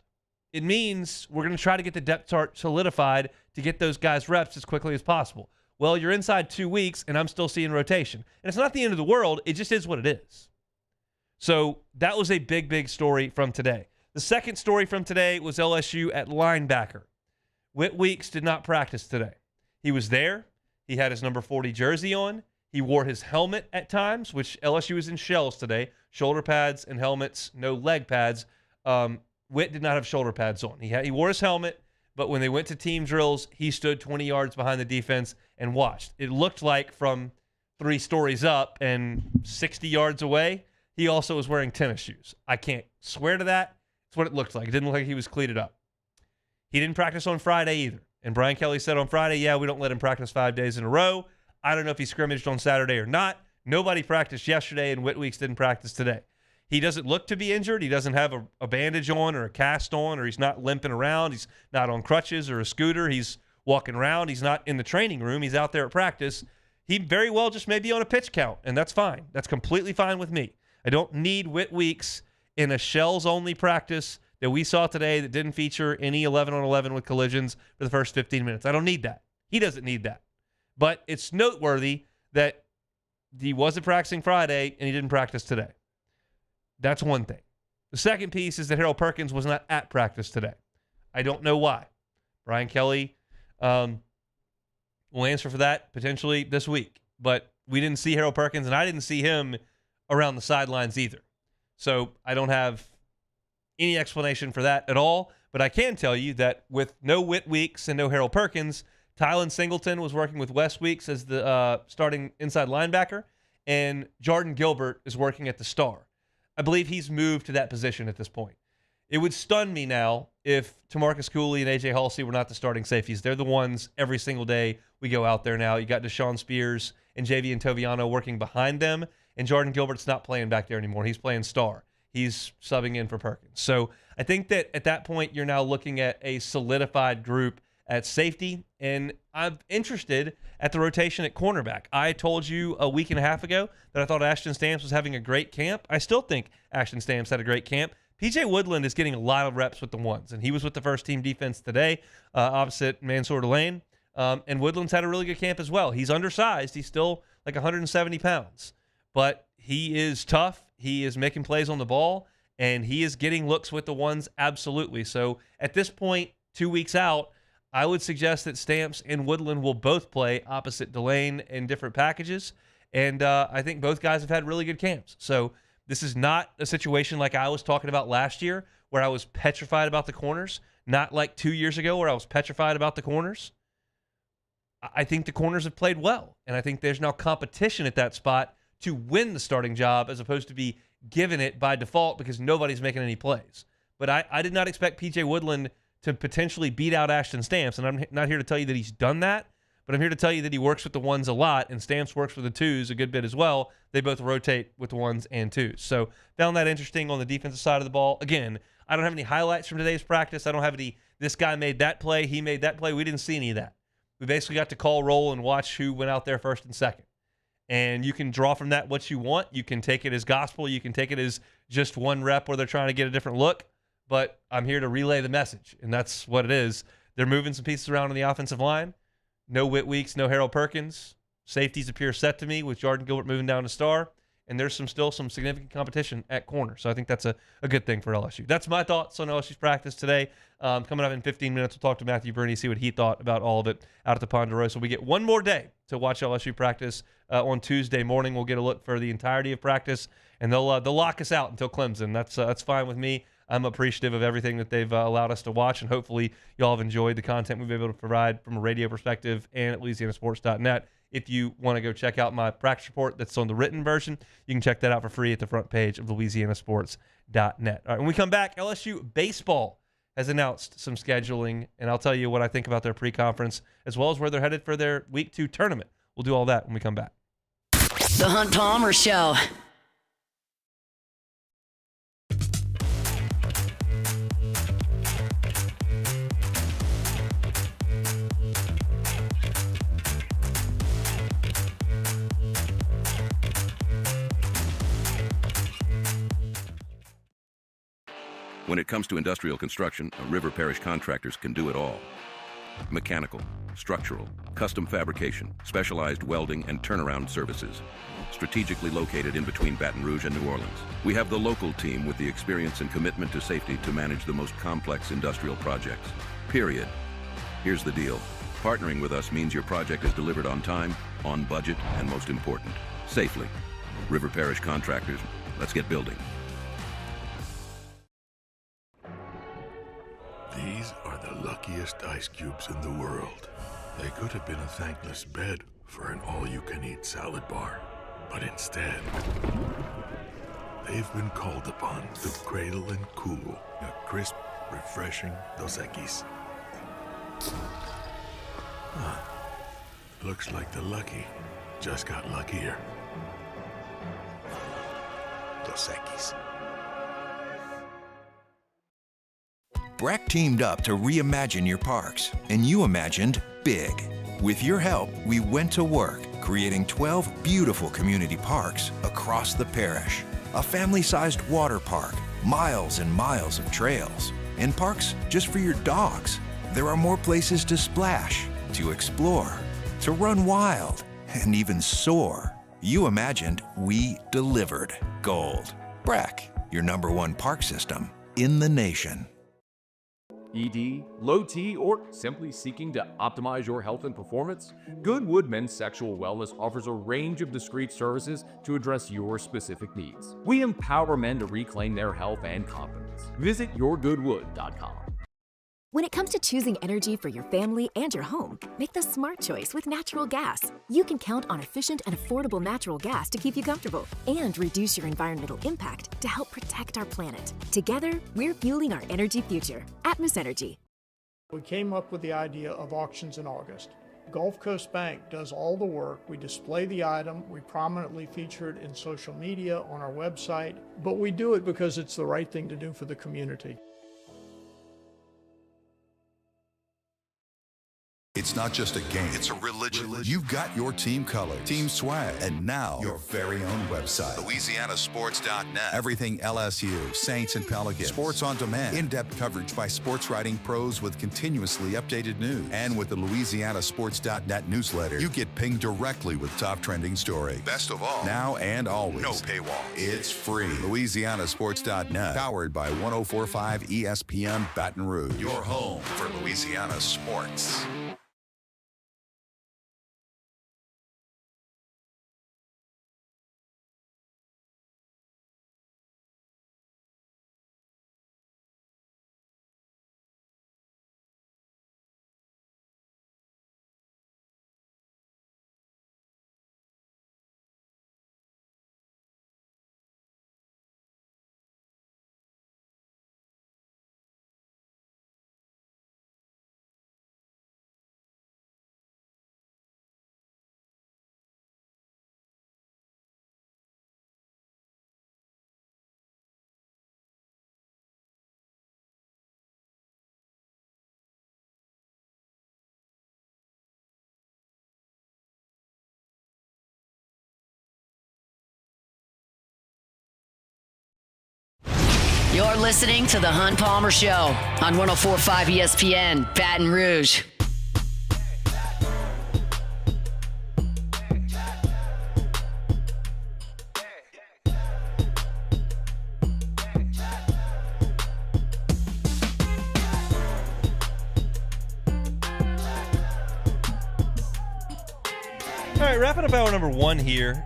It means we're going to try to get the depth chart solidified to get those guys reps as quickly as possible. Well, you're inside 2 weeks, and I'm still seeing rotation. And it's not the end of the world. It just is what it is. So that was a big, big story from today. The second story from today was LSU at linebacker. Whit Weeks did not practice today. He was there. He had his number 40 jersey on. He wore his helmet at times, which LSU is in shells today. Shoulder pads and helmets, no leg pads. Whit did not have shoulder pads on. He wore his helmet, but when they went to team drills, he stood 20 yards behind the defense and watched. It looked like from 3 stories up and 60 yards away, he also was wearing tennis shoes. I can't swear to that. It's what it looked like. It didn't look like he was cleated up. He didn't practice on Friday either. And Brian Kelly said on Friday, yeah, we don't let him practice 5 days in a row. I don't know if he scrimmaged on Saturday or not. Nobody practiced yesterday, and Whit Weeks didn't practice today. He doesn't look to be injured. He doesn't have a bandage on or a cast on, or he's not limping around. He's not on crutches or a scooter. He's walking around. He's not in the training room. He's out there at practice. He very well just may be on a pitch count, and that's fine. That's completely fine with me. I don't need Whit Weeks in a shells-only practice that we saw today that didn't feature any 11-on-11 with collisions for the first 15 minutes. I don't need that. He doesn't need that. But it's noteworthy that he wasn't practicing Friday and he didn't practice today. That's one thing. The second piece is that Harold Perkins was not at practice today. I don't know why. Brian Kelly will answer for that potentially this week. But we didn't see Harold Perkins, and I didn't see him around the sidelines either. So I don't have any explanation for that at all. But I can tell you that with no Whit Weeks and no Harold Perkins, Tylen Singleton was working with Wes Weeks as the starting inside linebacker, and Jordan Gilbert is working at the star. I believe he's moved to that position at this point. It would stun me now if Tamarcus Cooley and A.J. Halsey were not the starting safeties. They're the ones every single day we go out there now. You got Deshaun Spears and Javian Toviano working behind them, and Jordan Gilbert's not playing back there anymore. He's playing star. He's subbing in for Perkins. So I think that at that point, you're now looking at a solidified group at safety, and I'm interested at the rotation at cornerback. I told you a week and a half ago that I thought Ashton Stamps was having a great camp. I still think Ashton Stamps had a great camp. PJ Woodland is getting a lot of reps with the ones, and he was with the first-team defense today opposite Mansour Delane, and Woodland's had a really good camp as well. He's undersized. He's still like 170 pounds, but he is tough. He is making plays on the ball, and he is getting looks with the ones absolutely. So at this point, 2 weeks out, I would suggest that Stamps and Woodland will both play opposite Delane in different packages, and I think both guys have had really good camps. So this is not a situation like I was talking about last year where I was petrified about the corners, not like 2 years ago where I was petrified about the corners. I think the corners have played well, and I think there's now competition at that spot to win the starting job as opposed to be given it by default because nobody's making any plays. But I did not expect P.J. Woodland to potentially beat out Ashton Stamps, and I'm not here to tell you that he's done that, but I'm here to tell you that he works with the ones a lot, and Stamps works with the twos a good bit as well. They both rotate with the ones and twos. So found that interesting on the defensive side of the ball. Again, I don't have any highlights from today's practice. I don't have any, this guy made that play, he made that play. We didn't see any of that. We basically got to call roll and watch who went out there first and second. And you can draw from that what you want. You can take it as gospel. You can take it as just one rep where they're trying to get a different look. But I'm here to relay the message, and that's what it is. They're moving some pieces around on the offensive line. No Whit Weeks, no Harold Perkins. Safeties appear set to me with Jordan Gilbert moving down to star. and there's still some significant competition at corner. So I think that's a good thing for LSU. That's my thoughts on LSU's practice today. Coming up in 15 minutes, we'll talk to Matthew Burney, see what he thought about all of it out at the Ponderosa. We get one more day to watch LSU practice on Tuesday morning. We'll get a look for the entirety of practice, and they'll lock us out until Clemson. That's fine with me. I'm appreciative of everything that they've allowed us to watch, and hopefully y'all have enjoyed the content we've been able to provide from a radio perspective and at LouisianaSports.net. If you want to go check out my practice report that's on the written version, you can check that out for free at the front page of LouisianaSports.net. All right, when we come back, LSU baseball has announced some scheduling, and I'll tell you what I think about their pre-conference as well as where they're headed for their Week 2 tournament. We'll do all that when we come back. The Hunt Palmer Show. When it comes to industrial construction, River Parish Contractors can do it all. Mechanical, structural, custom fabrication, specialized welding, and turnaround services. Strategically located in between Baton Rouge and New Orleans, we have the local team with the experience and commitment to safety to manage the most complex industrial projects. Period. Here's the deal. Partnering with us means your project is delivered on time, on budget, and most important, safely. River Parish Contractors, let's get building. These are the luckiest ice cubes in the world. They could have been a thankless bed for an all-you-can-eat salad bar. But instead, they've been called upon to cradle and cool a crisp, refreshing Dos Equis. Looks like the lucky just got luckier. Dos Equis. Breck teamed up to reimagine your parks, and you imagined big. With your help, we went to work, creating 12 beautiful community parks across the parish. A family-sized water park, miles and miles of trails, and parks just for your dogs. There are more places to splash, to explore, to run wild, and even soar. You imagined, we delivered. Gold. Breck, your #1 park system in the nation. ED, low T, or simply seeking to optimize your health and performance? Goodwood Men's Sexual Wellness offers a range of discreet services to address your specific needs. We empower men to reclaim their health and confidence. Visit yourgoodwood.com. When it comes to choosing energy for your family and your home, make the smart choice with natural gas. You can count on efficient and affordable natural gas to keep you comfortable and reduce your environmental impact to help protect our planet. Together, we're fueling our energy future. Atmos Energy. We came up with the idea of auctions in August. Gulf Coast Bank does all the work. We display the item, we prominently feature it in social media, on our website, but we do it because it's the right thing to do for the community. It's not just a game, it's a religion. You've got your team colors, team swag, and now your very own website. LouisianaSports.net. Everything LSU, Saints, and Pelicans. Sports on demand. In-depth coverage by sports writing pros with continuously updated news. And with the LouisianaSports.net newsletter, you get pinged directly with top trending stories. Best of all, now and always, no paywall. It's free. LouisianaSports.net. Powered by 104.5 ESPN Baton Rouge. Your home for Louisiana sports. You're listening to The Hunt Palmer Show on 104.5 ESPN, Baton Rouge. right, wrapping up hour number 1 here.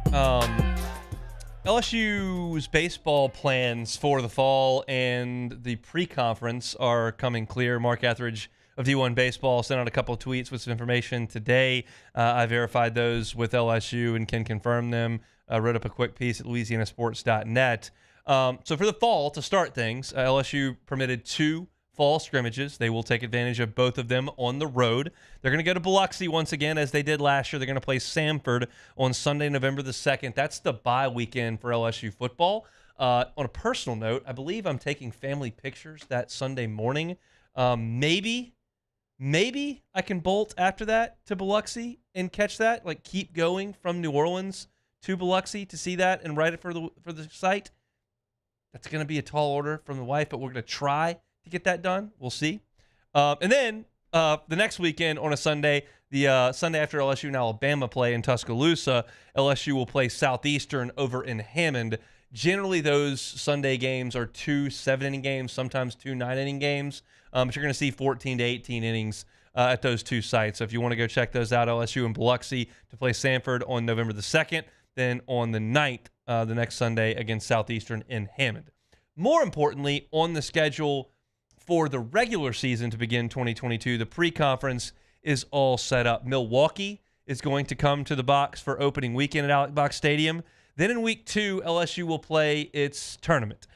LSU's baseball plans for the fall and the pre-conference are coming clear. Marc Etheridge of D1 Baseball sent out a couple of tweets with some information today. I verified those with LSU and can confirm them. I wrote up a quick piece at louisianasports.net. So for the fall, to start things, LSU permitted 2 fall scrimmages. They will take advantage of both of them on the road. They're going to go to Biloxi once again, as they did last year. They're going to play Samford on Sunday, November the 2nd. That's the bye weekend for LSU football. On a personal note, I believe I'm taking family pictures that Sunday morning. Maybe I can bolt after that to Biloxi and catch that, like keep going from New Orleans to Biloxi to see that and write it for the site. That's going to be a tall order from the wife, but we're going to try to get that done. We'll see. And then the next weekend on a Sunday, the Sunday after LSU and Alabama play in Tuscaloosa, LSU will play Southeastern over in Hammond. Generally, those Sunday games are 2 7-inning games, sometimes 2 9-inning games. But you're going to see 14 to 18 innings at those 2 sites. So if you want to go check those out, LSU and Biloxi to play Samford on November the 2nd. Then on the 9th, the next Sunday against Southeastern in Hammond. More importantly, on the schedule for the regular season to begin 2022, the pre-conference is all set up. Milwaukee is going to come to the box for opening weekend at Alex Box Stadium. Then in week 2, LSU will play its tournament.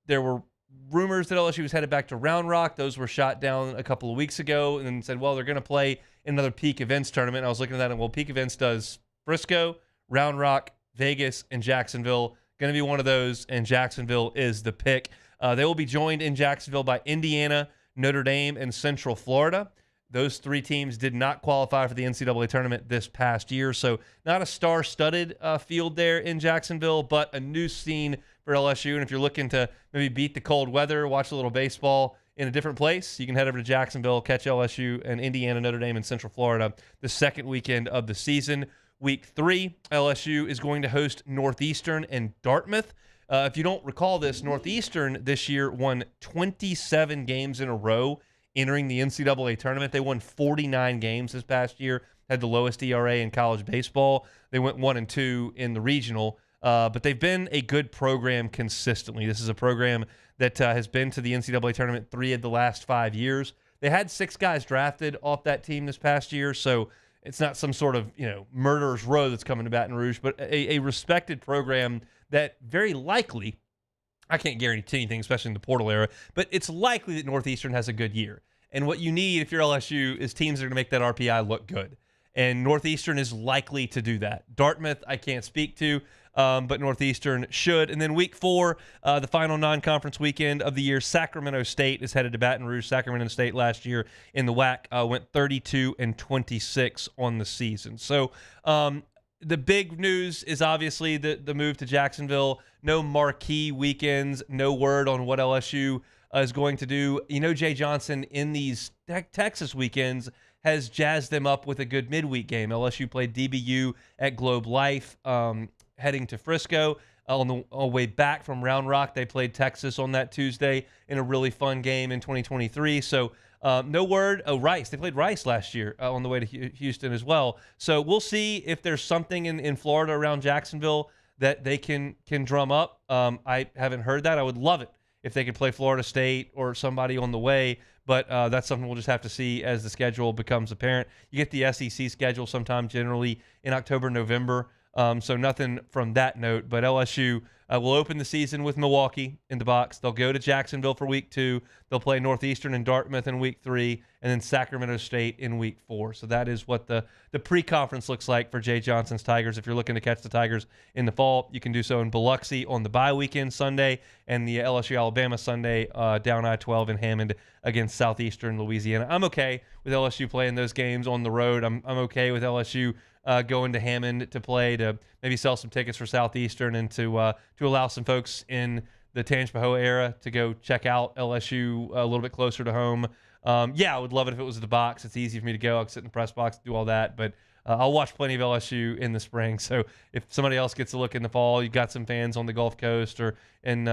There were rumors that LSU was headed back to Round Rock. Those were shot down a couple of weeks ago and then said, well, they're going to play in another Peak Events tournament. I was looking at that and, well, Peak Events does Frisco, Round Rock, Vegas, and Jacksonville. Going to be one of those, and Jacksonville is the pick. They will be joined in Jacksonville by Indiana, Notre Dame, and Central Florida. Those 3 teams did not qualify for the NCAA tournament this past year, so not a star-studded field there in Jacksonville, but a new scene for LSU. And if you're looking to maybe beat the cold weather, watch a little baseball in a different place, you can head over to Jacksonville, catch LSU and Indiana, Notre Dame, and Central Florida the second weekend of the season. Week 3, LSU is going to host Northeastern and Dartmouth. If you don't recall this, Northeastern this year won 27 games in a row entering the NCAA tournament. They won 49 games this past year, had the lowest ERA in college baseball. They went 1-2 in the regional, but they've been a good program consistently. This is a program that has been to the NCAA tournament 3 of the last 5 years. They had 6 guys drafted off that team this past year, so it's not some sort of, murderer's row that's coming to Baton Rouge, but a respected program that very likely, I can't guarantee anything, especially in the portal era, but it's likely that Northeastern has a good year. And what you need if you're LSU is teams that are going to make that RPI look good. And Northeastern is likely to do that. Dartmouth, I can't speak to, but Northeastern should. And then week 4, the final non-conference weekend of the year, Sacramento State is headed to Baton Rouge. Sacramento State last year in the WAC went 32-26 on the season. So the big news is obviously the move to Jacksonville. No marquee weekends, no word on what LSU is going to do. Jay Johnson in these Texas weekends has jazzed them up with a good midweek game. LSU played DBU at Globe Life, heading to Frisco. On the way back from Round Rock, they played Texas on that Tuesday in a really fun game in 2023. So no word. Oh, Rice. They played Rice last year on the way to Houston as well. So we'll see if there's something in Florida around Jacksonville that they can drum up. I haven't heard that. I would love it if they could play Florida State or somebody on the way. But that's something we'll just have to see as the schedule becomes apparent. You get the SEC schedule sometime generally in October, November. So nothing from that note. But LSU will open the season with Milwaukee in the box. They'll go to Jacksonville for week 2. They'll play Northeastern and Dartmouth in week 3, and then Sacramento State in week 4. So that is what the pre-conference looks like for Jay Johnson's Tigers. If you're looking to catch the Tigers in the fall, you can do so in Biloxi on the bye weekend Sunday and the LSU-Alabama Sunday down I-12 in Hammond against Southeastern Louisiana. I'm okay with LSU playing those games on the road. I'm okay with LSU going to Hammond to play, to maybe sell some tickets for Southeastern and to allow some folks in the Tangipahoa era to go check out LSU a little bit closer to home. I would love it if it was at the box. It's easy for me to go. I can sit in the press box, do all that. But I'll watch plenty of LSU in the spring. So if somebody else gets a look in the fall, you got some fans on the Gulf Coast or on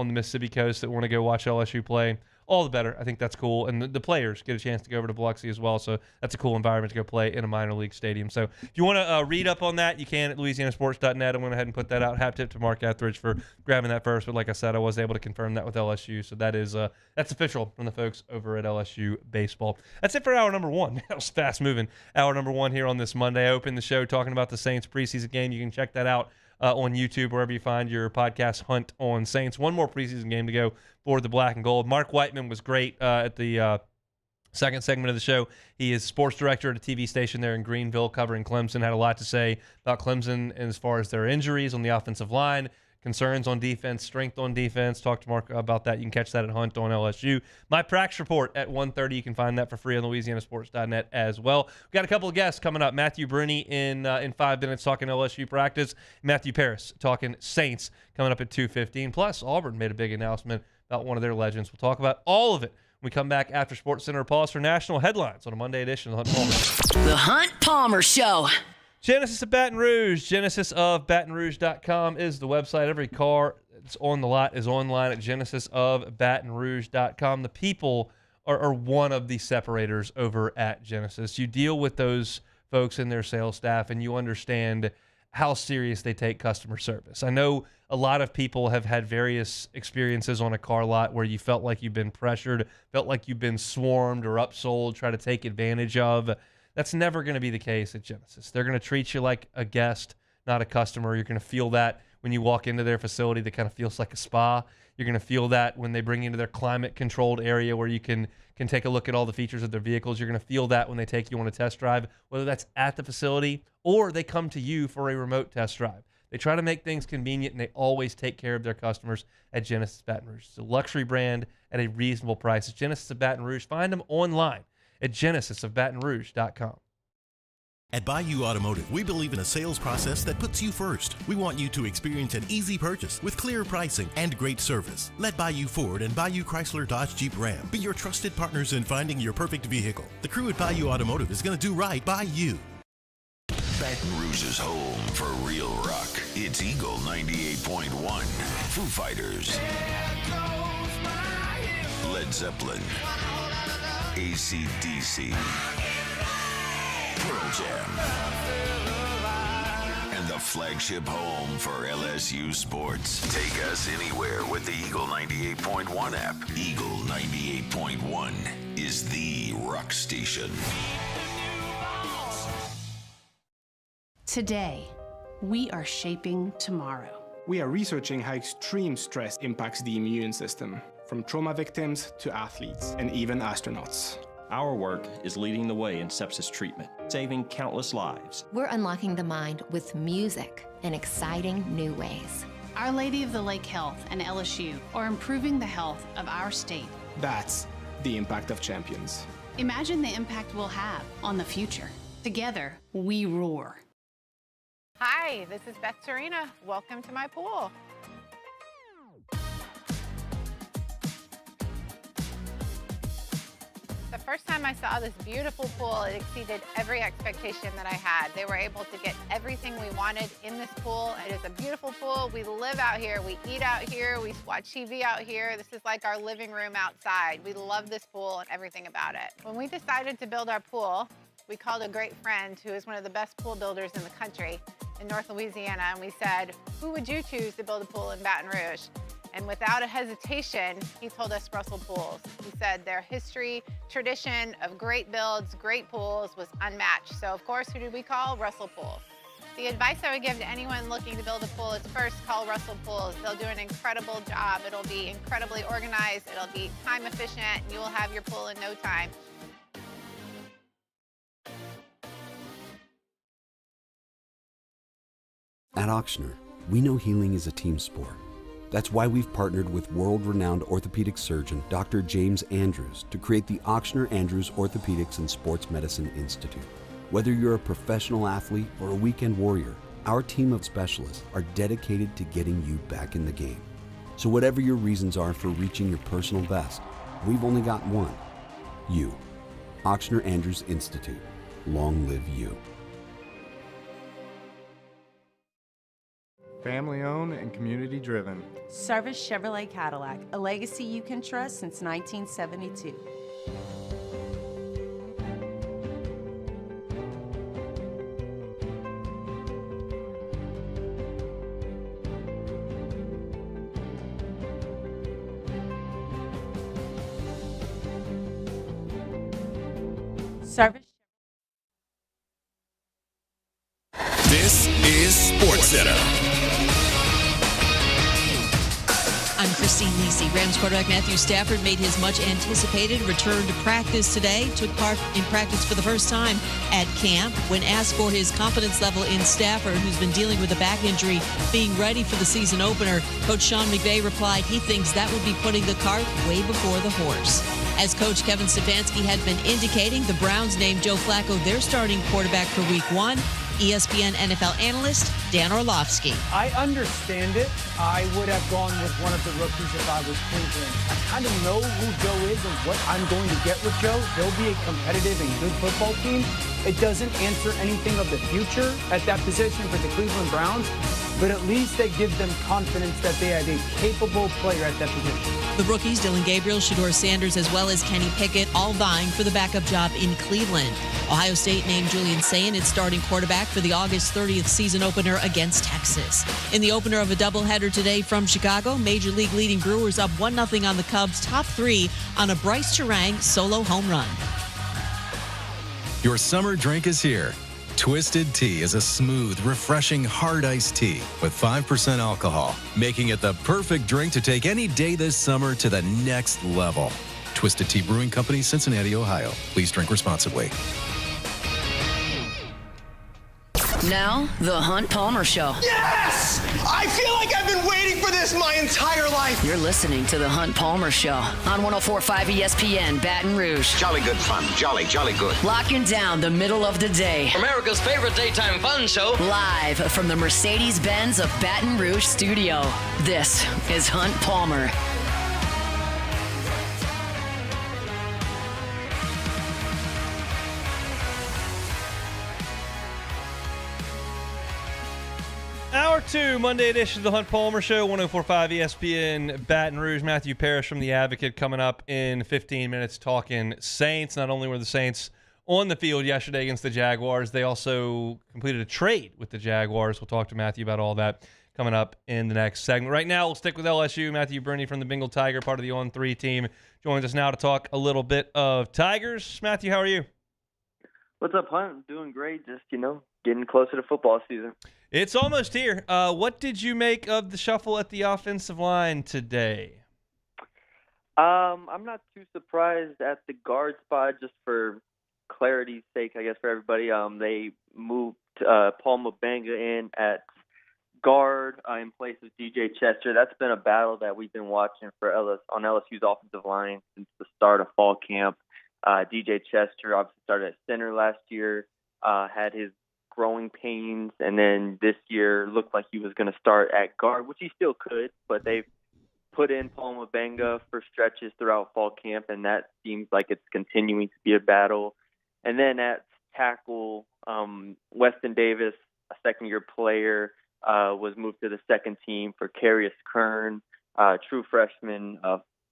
the Mississippi coast that want to go watch LSU play, all the better. I think that's cool. And the players get a chance to go over to Biloxi as well. So that's a cool environment to go play in a minor league stadium. So if you want to read up on that, you can at LouisianaSports.net. I'm going to go ahead and put that out. Hat tip to Marc Etheridge for grabbing that first. But like I said, I was able to confirm that with LSU. So that is that's official from the folks over at LSU Baseball. That's it for hour number one. That was fast moving. Hour number one here on this Monday. I opened the show talking about the Saints preseason game. You can check that out on YouTube, wherever you find your podcast hunt on Saints. One more preseason game to go for the black and gold. Marc Whiteman was great at the second segment of the show. He is sports director at a TV station there in Greenville covering Clemson. Had a lot to say about Clemson as far as their injuries on the offensive line, concerns on defense, strength on defense. Talk to Marc about that. You can catch that at Hunt on LSU. My practice report at 1:30. You can find that for free on LouisianaSports.net as well. We've got a couple of guests coming up. Matthew Bruni in 5 minutes talking LSU practice. Matthew Paris talking Saints coming up at 2:15. Plus, Auburn made a big announcement about one of their legends. We'll talk about all of it when we come back after Sports Center. Pause for national headlines on a Monday edition of the Hunt Palmer Show. The Hunt Palmer Show. Genesis of Baton Rouge. GenesisofBatonRouge.com is the website. Every car that's on the lot is online at GenesisofBatonRouge.com. The people are one of the separators over at Genesis. You deal with those folks and their sales staff, and you understand how serious they take customer service. I know a lot of people have had various experiences on a car lot where you felt like you've been pressured, felt like you've been swarmed or upsold, try to take advantage of. That's never going to be the case at Genesis. They're going to treat you like a guest, not a customer. You're going to feel that when you walk into their facility that kind of feels like a spa. You're going to feel that when they bring you into their climate-controlled area where you can take a look at all the features of their vehicles. You're going to feel that when they take you on a test drive, whether that's at the facility or they come to you for a remote test drive. They try to make things convenient, and they always take care of their customers at Genesis Baton Rouge. It's a luxury brand at a reasonable price. It's Genesis of Baton Rouge. Find them online at GenesisofBatonRouge.com. At Bayou Automotive, we believe in a sales process that puts you first. We want you to experience an easy purchase with clear pricing and great service. Let Bayou Ford and Bayou Chrysler Dodge Jeep Ram be your trusted partners in finding your perfect vehicle. The crew at Bayou Automotive is going to do right by you. Baton Rouge's home for real rock. It's Eagle 98.1. Foo Fighters. Led Zeppelin. AC/DC. Pearl Jam. And the flagship home for LSU sports. Take us anywhere with the Eagle 98.1 app. Eagle 98.1 is the rock station. Today, we are shaping tomorrow. We are researching how extreme stress impacts the immune system, from trauma victims to athletes and even astronauts. Our work is leading the way in sepsis treatment, saving countless lives. We're unlocking the mind with music in exciting new ways. Our Lady of the Lake Health and LSU are improving the health of our state. That's the impact of champions. Imagine the impact we'll have on the future. Together, we roar. Hi, this is Beth Serena. Welcome to my pool. The first time I saw this beautiful pool, it exceeded every expectation that I had. They were able to get everything we wanted in this pool. It is a beautiful pool. We live out here, we eat out here, we watch TV out here. This is like our living room outside. We love this pool and everything about it. When we decided to build our pool, we called a great friend who is one of the best pool builders in the country in North Louisiana, and we said, who would you choose to build a pool in Baton Rouge? And without a hesitation, he told us Russell Pools. He said their history, tradition of great builds, great pools was unmatched. So of course, who did we call? Russell Pools. The advice I would give to anyone looking to build a pool is first call Russell Pools. They'll do an incredible job. It'll be incredibly organized. It'll be time efficient, and you will have your pool in no time. At Auctioner, we know healing is a team sport. That's why we've partnered with world-renowned orthopedic surgeon Dr. James Andrews to create the Auctioner Andrews Orthopedics and Sports Medicine Institute. Whether you're a professional athlete or a weekend warrior, our team of specialists are dedicated to getting you back in the game. So whatever your reasons are for reaching your personal best, we've only got one: you. Auctioner Andrews Institute. Long live you. Family owned and community driven. Service Chevrolet Cadillac, a legacy you can trust since 1972. Service. This is SportsCenter. I'm Christine Lisi. Rams quarterback Matthew Stafford made his much-anticipated return to practice today. Took part in practice for the first time at camp. When asked for his confidence level in Stafford, who's been dealing with a back injury, being ready for the season opener, Coach Sean McVay replied he thinks that would be putting the cart way before the horse. As Coach Kevin Stefanski had been indicating, the Browns named Joe Flacco their starting quarterback for Week 1. ESPN NFL analyst Dan Orlovsky. I understand it. I would have gone with one of the rookies if I was Cleveland. I kind of know who Joe is and what I'm going to get with Joe. They'll be a competitive and good football team. It doesn't answer anything of the future at that position for the Cleveland Browns, but at least they give them confidence that they have a capable player at that position. The rookies, Dylan Gabriel, Shedeur Sanders, as well as Kenny Pickett, all vying for the backup job in Cleveland. Ohio State named Julian Sayin its starting quarterback for the August 30th season opener against Texas. In the opener of a doubleheader today from Chicago, Major League leading Brewers up 1-0 on the Cubs' top 3 on a Bryce Terang solo home run. Your summer drink is here. Twisted Tea is a smooth, refreshing, hard iced tea with 5% alcohol, making it the perfect drink to take any day this summer to the next level. Twisted Tea Brewing Company, Cincinnati, Ohio. Please drink responsibly. Now, the Hunt Palmer Show. Yes! I feel like I've been waiting for this my entire life. You're listening to the Hunt Palmer Show on 104.5 ESPN Baton Rouge. Jolly good fun. Jolly good. Locking down the middle of the day. America's favorite daytime fun show. Live from the Mercedes-Benz of Baton Rouge studio. This is Hunt Palmer. Hour 2, Monday edition of the Hunt Palmer Show, 104.5 ESPN Baton Rouge. Matthew Parrish from The Advocate coming up in 15 minutes talking Saints. Not only were the Saints on the field yesterday against the Jaguars, they also completed a trade with the Jaguars. We'll talk to Matthew about all that coming up in the next segment. Right now, we'll stick with LSU. Matthew Bruni from the Bengal Tiger, part of the On3 team, joins us now to talk a little bit of Tigers. Matthew, how are you? What's up, Hunt? I'm doing great. Just, getting closer to football season. It's almost here. What did you make of the shuffle at the offensive line today? I'm not too surprised at the guard spot, just for clarity's sake, I guess, for everybody. They moved Paul Mabanga in at guard in place of DJ Chester. That's been a battle that we've been watching on LSU's offensive line since the start of fall camp. DJ Chester obviously started at center last year, had his growing pains, and then this year looked like he was going to start at guard, which he still could, but they've put in Paul Mabanga for stretches throughout fall camp, and that seems like it's continuing to be a battle. And then at tackle, Weston Davis, a second-year player, was moved to the second team for Carius Kern, true freshman,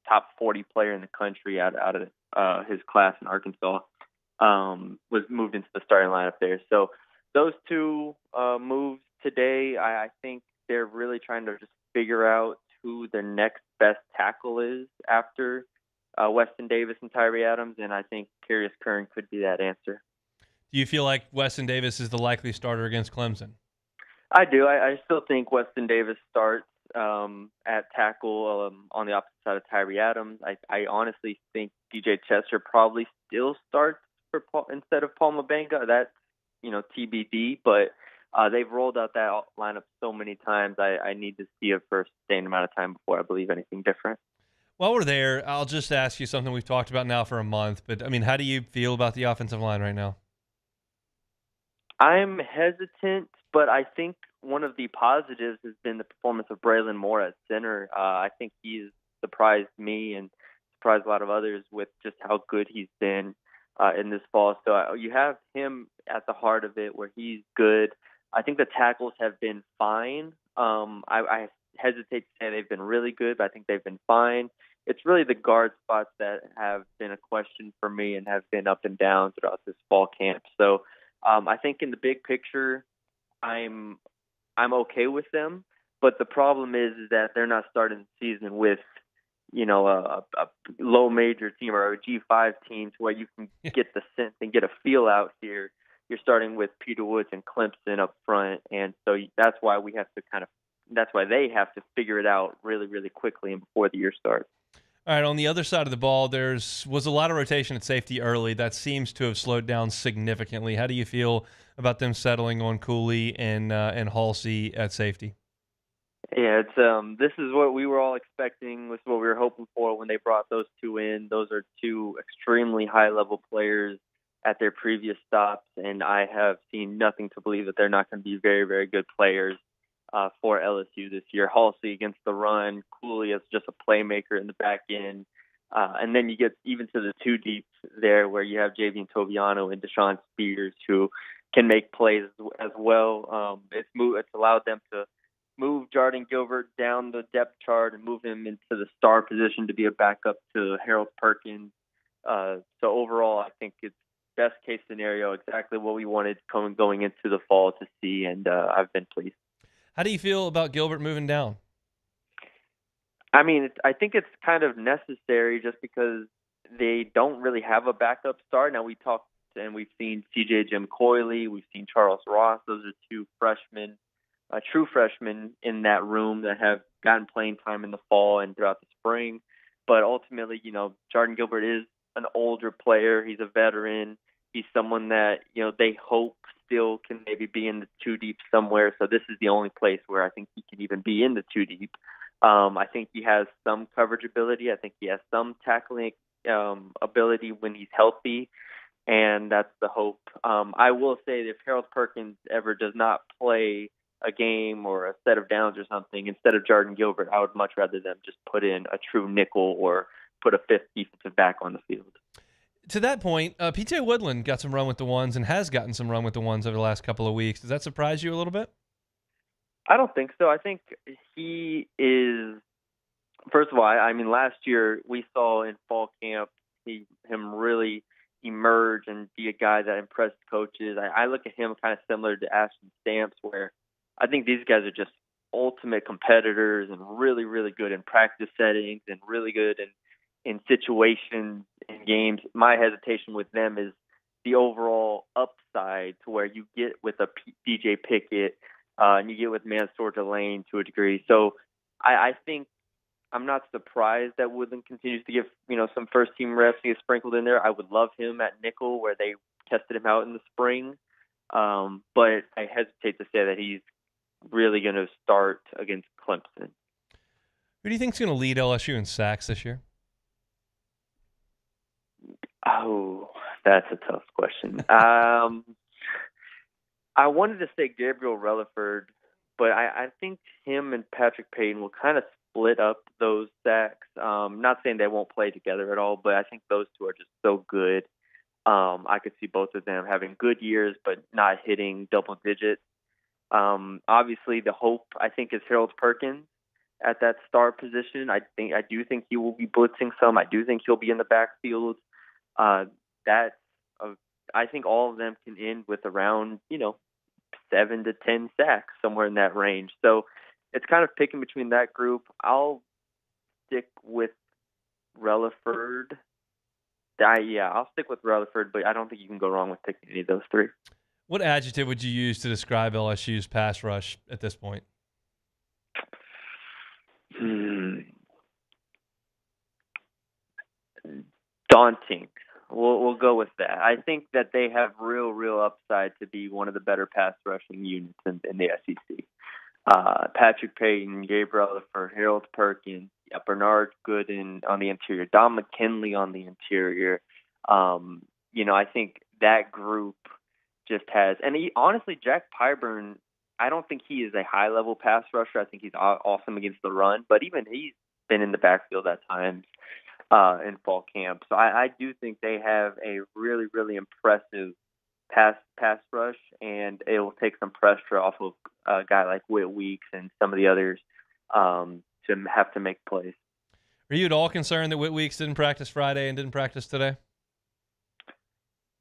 top 40 player in the country out of his class in Arkansas, was moved into the starting lineup there. So those two moves today, I think they're really trying to just figure out who their next best tackle is after Weston Davis and Tyree Adams, and I think Carius Kern could be that answer. Do you feel like Weston Davis is the likely starter against Clemson? I do. I still think Weston Davis starts at tackle on the opposite side of Tyree Adams. I honestly think DJ Chester probably still starts for instead of Paul Mabanga. That's TBD, but they've rolled out that lineup so many times. I need to see it for a sustained amount of time before I believe anything different. While we're there, I'll just ask you something we've talked about now for a month, but how do you feel about the offensive line right now? I'm hesitant, but I think one of the positives has been the performance of Braylon Moore at center. I think he's surprised me and surprised a lot of others with just how good he's been in this fall. So you have him at the heart of it where he's good. I think the tackles have been fine. I hesitate to say they've been really good, but I think they've been fine. It's really the guard spots that have been a question for me and have been up and down throughout this fall camp. So I think in the big picture, I'm okay with them. But the problem is that they're not starting the season with, a low major team or a G5 team to where you can get the sense and get a feel out here. You're starting with Peter Woods and Clemson up front, and so that's why that's why they have to figure it out really, really quickly and before the year starts. All right, on the other side of the ball, was a lot of rotation at safety early. That seems to have slowed down significantly. How do you feel about them settling on Cooley and Halsey at safety? Yeah, it's this is what we were all expecting. This is what we were hoping for when they brought those two in. Those are two extremely high-level players at their previous stops, and I have seen nothing to believe that they're not going to be very, very good players for LSU this year. Halsey against the run, Cooley as just a playmaker in the back end, and then you get even to the two deep there where you have Javian Toviano and Deshaun Spears who can make plays as well. It's allowed them to move Jordan Gilbert down the depth chart and move him into the star position to be a backup to Harold Perkins. So overall, I think it's best case scenario, exactly what we wanted going into the fall to see, and I've been pleased. How do you feel about Gilbert moving down? I mean, I think it's kind of necessary just because they don't really have a backup star. Now, we talked and we've seen C.J. Jim Coyley, we've seen Charles Ross. Those are two freshmen, true freshmen in that room that have gotten playing time in the fall and throughout the spring. But ultimately, Jordan Gilbert is an older player. He's a veteran. He's someone that, they hope still can maybe be in the two deep somewhere. So this is the only place where I think he can even be in the two deep. I think he has some coverage ability. I think he has some tackling ability when he's healthy, and that's the hope. I will say that if Harold Perkins ever does not play a game or a set of downs or something, instead of Jordan Gilbert, I would much rather them just put in a true nickel or put a fifth defensive back on the field. To that point, P.J. Woodland got some run with the ones and has gotten some run with the ones over the last couple of weeks. Does that surprise you a little bit? I don't think so. I think he is, first of all, I mean, last year we saw in fall camp him really emerge and be a guy that impressed coaches. I look at him kind of similar to Ashton Stamps, where I think these guys are just ultimate competitors and really, really good in practice settings and really good in situations in games. My hesitation with them is the overall upside to where you get with a DJ Pickett and you get with Mansour Delane to a degree. So I think I'm not surprised that Woodland continues to give, some first team reps to get sprinkled in there. I would love him at nickel where they tested him out in the spring. But I hesitate to say that he's really going to start against Clemson. Who do you think is going to lead LSU in sacks this year? Oh, that's a tough question. I wanted to say Gabriel Relaford, but I think him and Patrick Payton will kind of split up those sacks. Not saying they won't play together at all, but I think those two are just so good. I could see both of them having good years, but not hitting double digits. Obviously, the hope, I think, is Harold Perkins at that star position. I do think he will be blitzing some. I do think he'll be in the backfield. I think all of them can end with around, 7 to 10 sacks, somewhere in that range. So it's kind of picking between that group. I'll stick with Relaford. I'll stick with Relaford, but I don't think you can go wrong with picking any of those three. What adjective would you use to describe LSU's pass rush at this point? Daunting. We'll go with that. I think that they have real upside to be one of the better pass rushing units in the SEC. Patrick Payton, Gabriel Relaford, Harold Perkins, Bernard Gooden on the interior, Don McKinley on the interior. I think that group just has, and honestly, Jack Pyburn, I don't think he is a high-level pass rusher. I think he's awesome against the run, but even he's been in the backfield at times in fall camp. So I do think they have a really, really impressive pass rush, and it will take some pressure off of a guy like Whit Weeks and some of the others to have to make plays. Are you at all concerned that Whit Weeks didn't practice Friday and didn't practice today?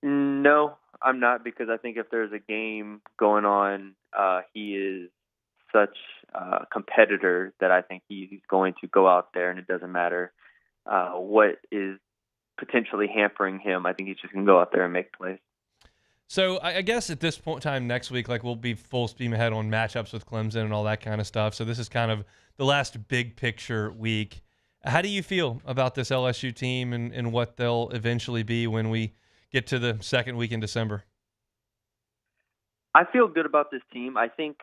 No, I'm not, because I think if there's a game going on, he is such a competitor that I think he's going to go out there, and it doesn't matter what is potentially hampering him. I think he's just going to go out there and make plays. So I guess at this point in time next week, like, we'll be full steam ahead on matchups with Clemson and all that kind of stuff. So this is kind of the last big picture week. How do you feel about this LSU team and what they'll eventually be when we get to the second week in December? I feel good about this team. I think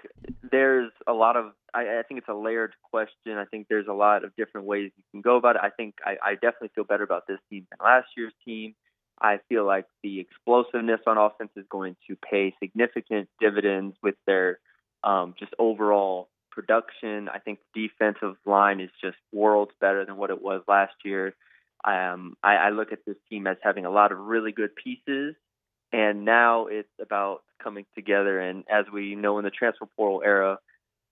there's a lot of I think it's a layered question. I think there's a lot of different ways you can go about it. I think I definitely feel better about this team than last year's team. I feel like the explosiveness on offense is going to pay significant dividends with their just overall production. I think the defensive line is just worlds better than what it was last year. I look at this team as having a lot of really good pieces, and now it's about coming together. And as we know, in the transfer portal era,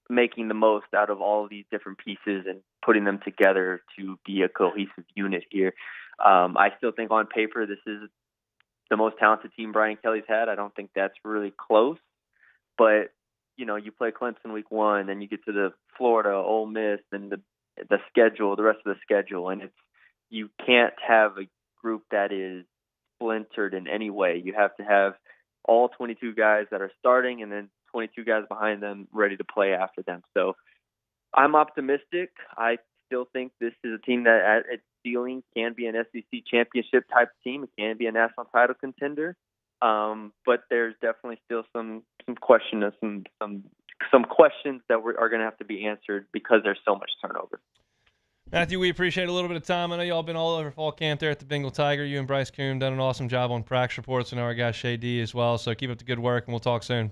making the most out of all of these different pieces and putting them together to be a cohesive unit here. I still think on paper this is the most talented team Brian Kelly's had. I don't think that's really close. But, you know, you play Clemson week 1, then you get to the Florida, Ole Miss, and the schedule, the rest of the schedule. And you can't have a group that is splintered in any way. You have to have all 22 guys that are starting and then 22 guys behind them ready to play after them. So I'm optimistic. I still think this is a team that at its ceiling can be an SEC championship type team. It can be a national title contender. But there's definitely still some questions that are going to have to be answered because there's so much turnover. Matthew, we appreciate a little bit of time. I know y'all been all over fall camp there at the Bengal Tiger. You and Bryce Coon done an awesome job on practice reports, and our guy Shay D as well. So keep up the good work, and we'll talk soon.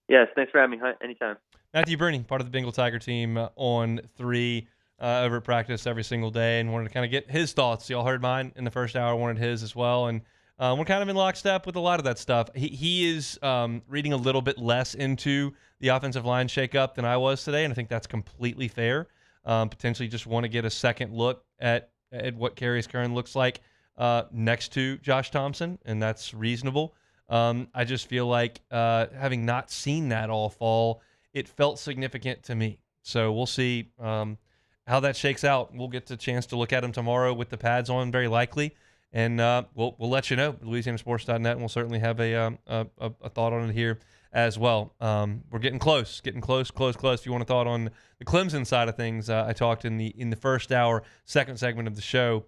Yes, thanks for having me. Anytime. Matthew Bruni, part of the Bengal Tiger team on 3 over at practice every single day, and wanted to kind of get his thoughts. Y'all heard mine in the first hour, wanted his as well, and we're kind of in lockstep with a lot of that stuff. He is reading a little bit less into the offensive line shakeup than I was today, and I think that's completely fair. Potentially just want to get a second look at what Karius Kern looks like next to Josh Thompson, and that's reasonable. I just feel like having not seen that all fall, it felt significant to me. So we'll see how that shakes out. We'll get the chance to look at him tomorrow with the pads on, very likely, and we'll let you know. LouisianaSports.net, and we'll certainly have a thought on it here as well. We're getting close. If you want a thought on the Clemson side of things, I talked in the first hour, second segment of the show,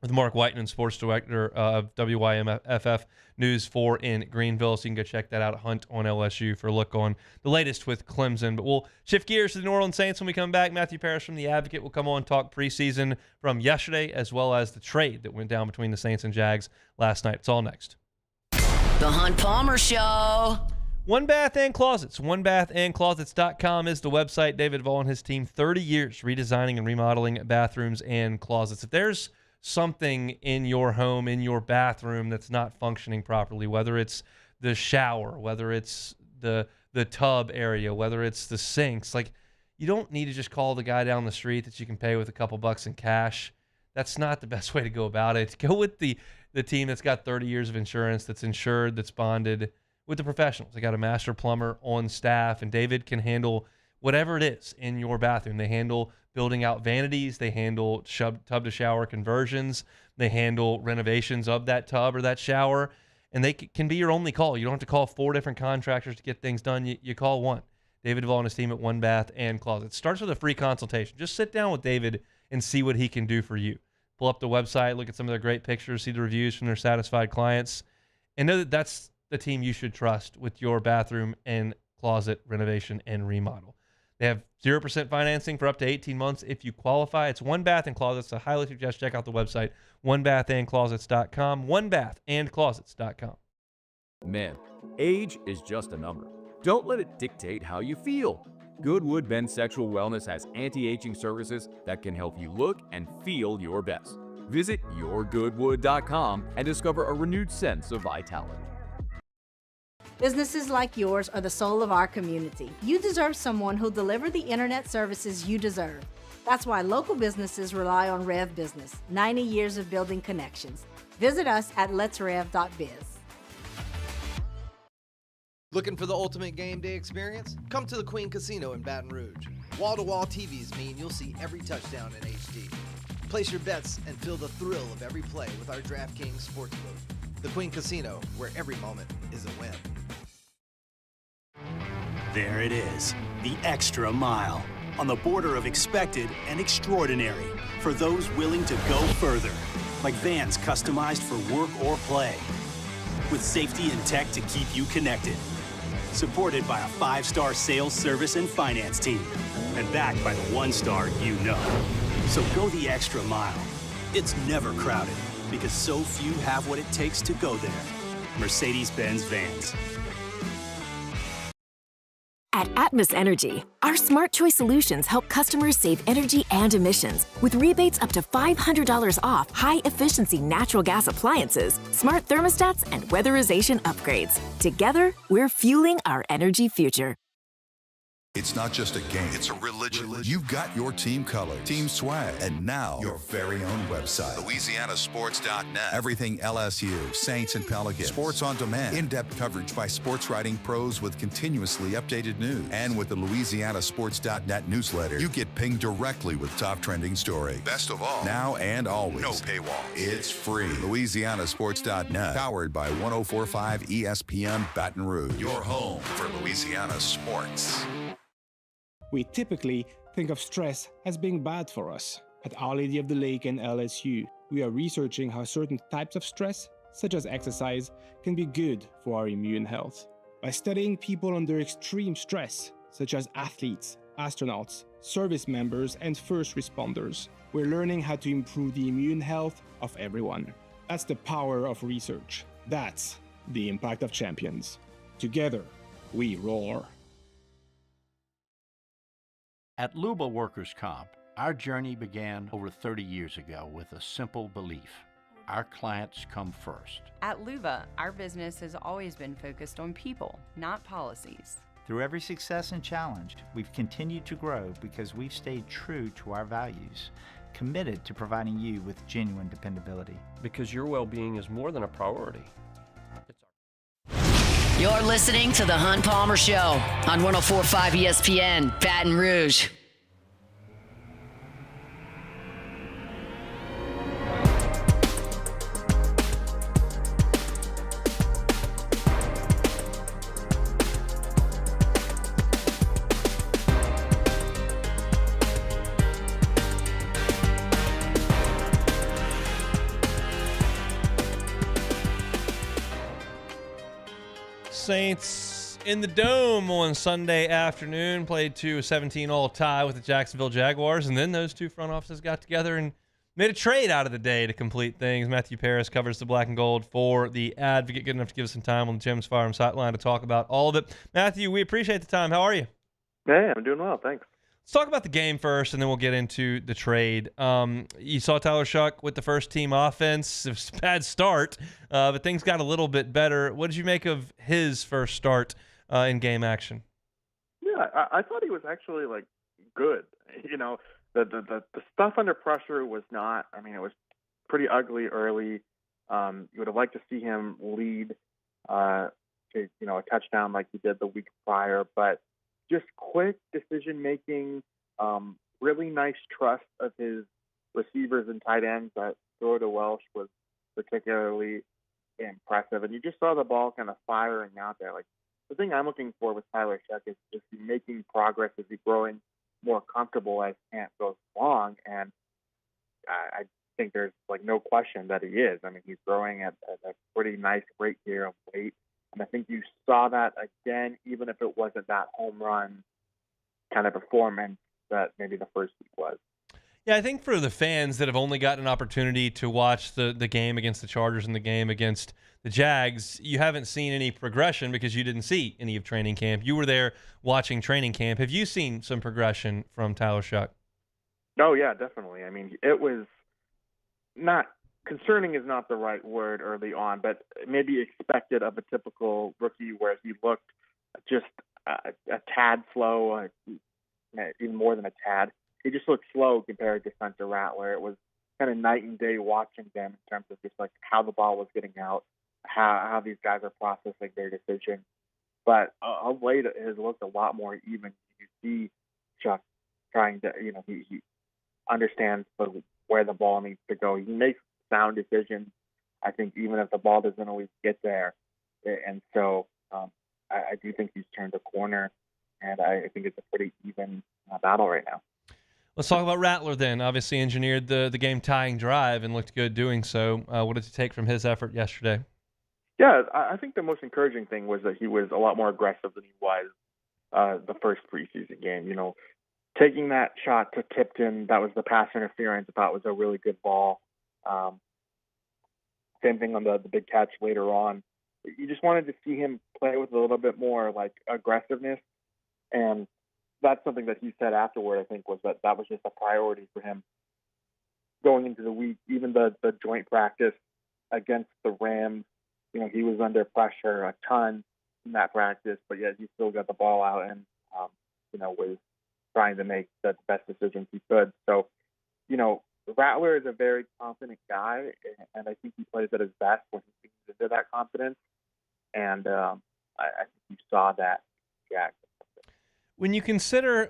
with Marc Whiteman, sports director of WYMFF News 4 in Greenville. So you can go check that out at Hunt on LSU for a look on the latest with Clemson. But we'll shift gears to the New Orleans Saints when we come back. Matthew Parrish from The Advocate will come on and talk preseason from yesterday, as well as the trade that went down between the Saints and Jags last night. It's all next. The Hunt Palmer Show. One Bath and Closets. OneBathAndClosets.com is the website. David Vaughn and his team, 30 years redesigning and remodeling bathrooms and closets. If there's something in your home, in your bathroom that's not functioning properly, whether it's the shower, whether it's the tub area, whether it's the sinks, like, you don't need to just call the guy down the street that you can pay with a couple bucks in cash. That's not the best way to go about it. Go with the team that's got 30 years of insurance, that's insured, that's bonded, with the professionals. They got a master plumber on staff, and David can handle whatever it is in your bathroom. They handle building out vanities. They handle tub-to-shower conversions. They handle renovations of that tub or that shower, and they can be your only call. You don't have to call 4 different contractors to get things done. You call one. David Vaughn and his team at One Bath and Closets. Starts with a free consultation. Just sit down with David and see what he can do for you. Pull up the website, look at some of their great pictures, see the reviews from their satisfied clients, and know that that's the team you should trust with your bathroom and closet renovation and remodel. They have 0% financing for up to 18 months if you qualify. It's One Bath and Closets. I highly suggest check out the website, OneBathAndClosets.com, OneBathAndClosets.com. Man, age is just a number. Don't let it dictate how you feel. Goodwood Men's Sexual Wellness has anti-aging services that can help you look and feel your best. Visit yourgoodwood.com and discover a renewed sense of vitality. Businesses like yours are the soul of our community. You deserve someone who'll deliver the internet services you deserve. That's why local businesses rely on Rev Business, 90 years of building connections. Visit us at letsrev.biz. Looking for the ultimate game day experience? Come to the Queen Casino in Baton Rouge. Wall-to-wall TVs mean you'll see every touchdown in HD. Place your bets and feel the thrill of every play with our DraftKings Sportsbook. The Queen Casino, where every moment is a win. There it is, the extra mile. On the border of expected and extraordinary for those willing to go further. Like vans customized for work or play. With safety and tech to keep you connected. Supported by a 5-star sales, service, and finance team. And backed by the 1-star you know. So go the extra mile. It's never crowded because so few have what it takes to go there. Mercedes-Benz Vans. At Atmos Energy, our smart choice solutions help customers save energy and emissions with rebates up to $500 off high-efficiency natural gas appliances, smart thermostats, and weatherization upgrades. Together, we're fueling our energy future. It's not just a game, it's a religion. You've got your team color, team swag, and now your very own website. LouisianaSports.net. Everything LSU, Saints, and Pelicans. Sports on demand. In-depth coverage by sports writing pros with continuously updated news. And with the LouisianaSports.net newsletter, you get pinged directly with top trending stories. Best of all, now and always, no paywall. It's free. LouisianaSports.net. Powered by 104.5 ESPN Baton Rouge. Your home for Louisiana sports. We typically think of stress as being bad for us. At Our Lady of the Lake and LSU, we are researching how certain types of stress, such as exercise, can be good for our immune health. By studying people under extreme stress, such as athletes, astronauts, service members, and first responders, we're learning how to improve the immune health of everyone. That's the power of research. That's the impact of champions. Together, we roar. At Luba Workers' Comp, our journey began over 30 years ago with a simple belief. Our clients come first. At Luba, our business has always been focused on people, not policies. Through every success and challenge, we've continued to grow because we've stayed true to our values, committed to providing you with genuine dependability. Because your well-being is more than a priority. You're listening to The Hunt Palmer Show on 104.5 ESPN, Baton Rouge. Saints in the Dome on Sunday afternoon played to a 17-all tie with the Jacksonville Jaguars, and then those two front offices got together and made a trade out of the day to complete things. Matthew Paris covers the black and gold for the Advocate. Good enough to give us some time on the Jim's Firearm Sightline to talk about all of it. Matthew, we appreciate the time. How are you? Hey, I'm doing well, thanks. Let's talk about the game first, and then we'll get into the trade. You saw Tyler Shough with the first-team offense. It was a bad start, but things got a little bit better. What did you make of his first start in game action? Yeah, I thought he was actually good. You know, the stuff under pressure was not. I mean, it was pretty ugly early. You would have liked to see him lead to a touchdown like he did the week prior, but just quick decision-making, really nice trust of his receivers and tight ends. That throw to Welsh was particularly impressive. And you just saw the ball kind of firing out there. Like, the thing I'm looking for with Tyler Shough is just making progress as he's growing more comfortable as camp goes along. And I think there's, no question that he is. I mean, he's growing at a pretty nice rate here of late. And I think you saw that again, even if it wasn't that home run kind of performance that maybe the first week was. Yeah, I think for the fans that have only gotten an opportunity to watch the game against the Chargers and the game against the Jags, you haven't seen any progression because you didn't see any of training camp. You were there watching training camp. Have you seen some progression from Tyler Shough? Oh, yeah, definitely. I mean, it was not concerning is not the right word early on, but maybe expected of a typical rookie where he looked just a tad slow, even more than a tad. He just looked slow compared to Spencer Rattler. It was kind of night and day watching them in terms of just like how the ball was getting out, how these guys are processing their decisions. But of late, it has looked a lot more even. You see Shough trying to, he understands where the ball needs to go. He makes sound decisions, I think, even if the ball doesn't always get there. And so I do think he's turned a corner, and I think it's a pretty even battle right now. Let's talk about Rattler then. Obviously engineered the game-tying drive and looked good doing so. What did you take from his effort yesterday? Yeah, I think the most encouraging thing was that he was a lot more aggressive than he was the first preseason game. Taking that shot to Tipton, that was the pass interference. I thought was a really good ball. Same thing on the big catch later on. You just wanted to see him play with a little bit more like aggressiveness, and that's something that he said afterward. I think was that was just a priority for him going into the week. Even the joint practice against the Rams, he was under pressure a ton in that practice, but yet he still got the ball out and was trying to make the best decisions he could. So, Rattler is a very confident guy, and I think he plays at his best when he seems into that confidence. And I think you saw that. Yeah. When you consider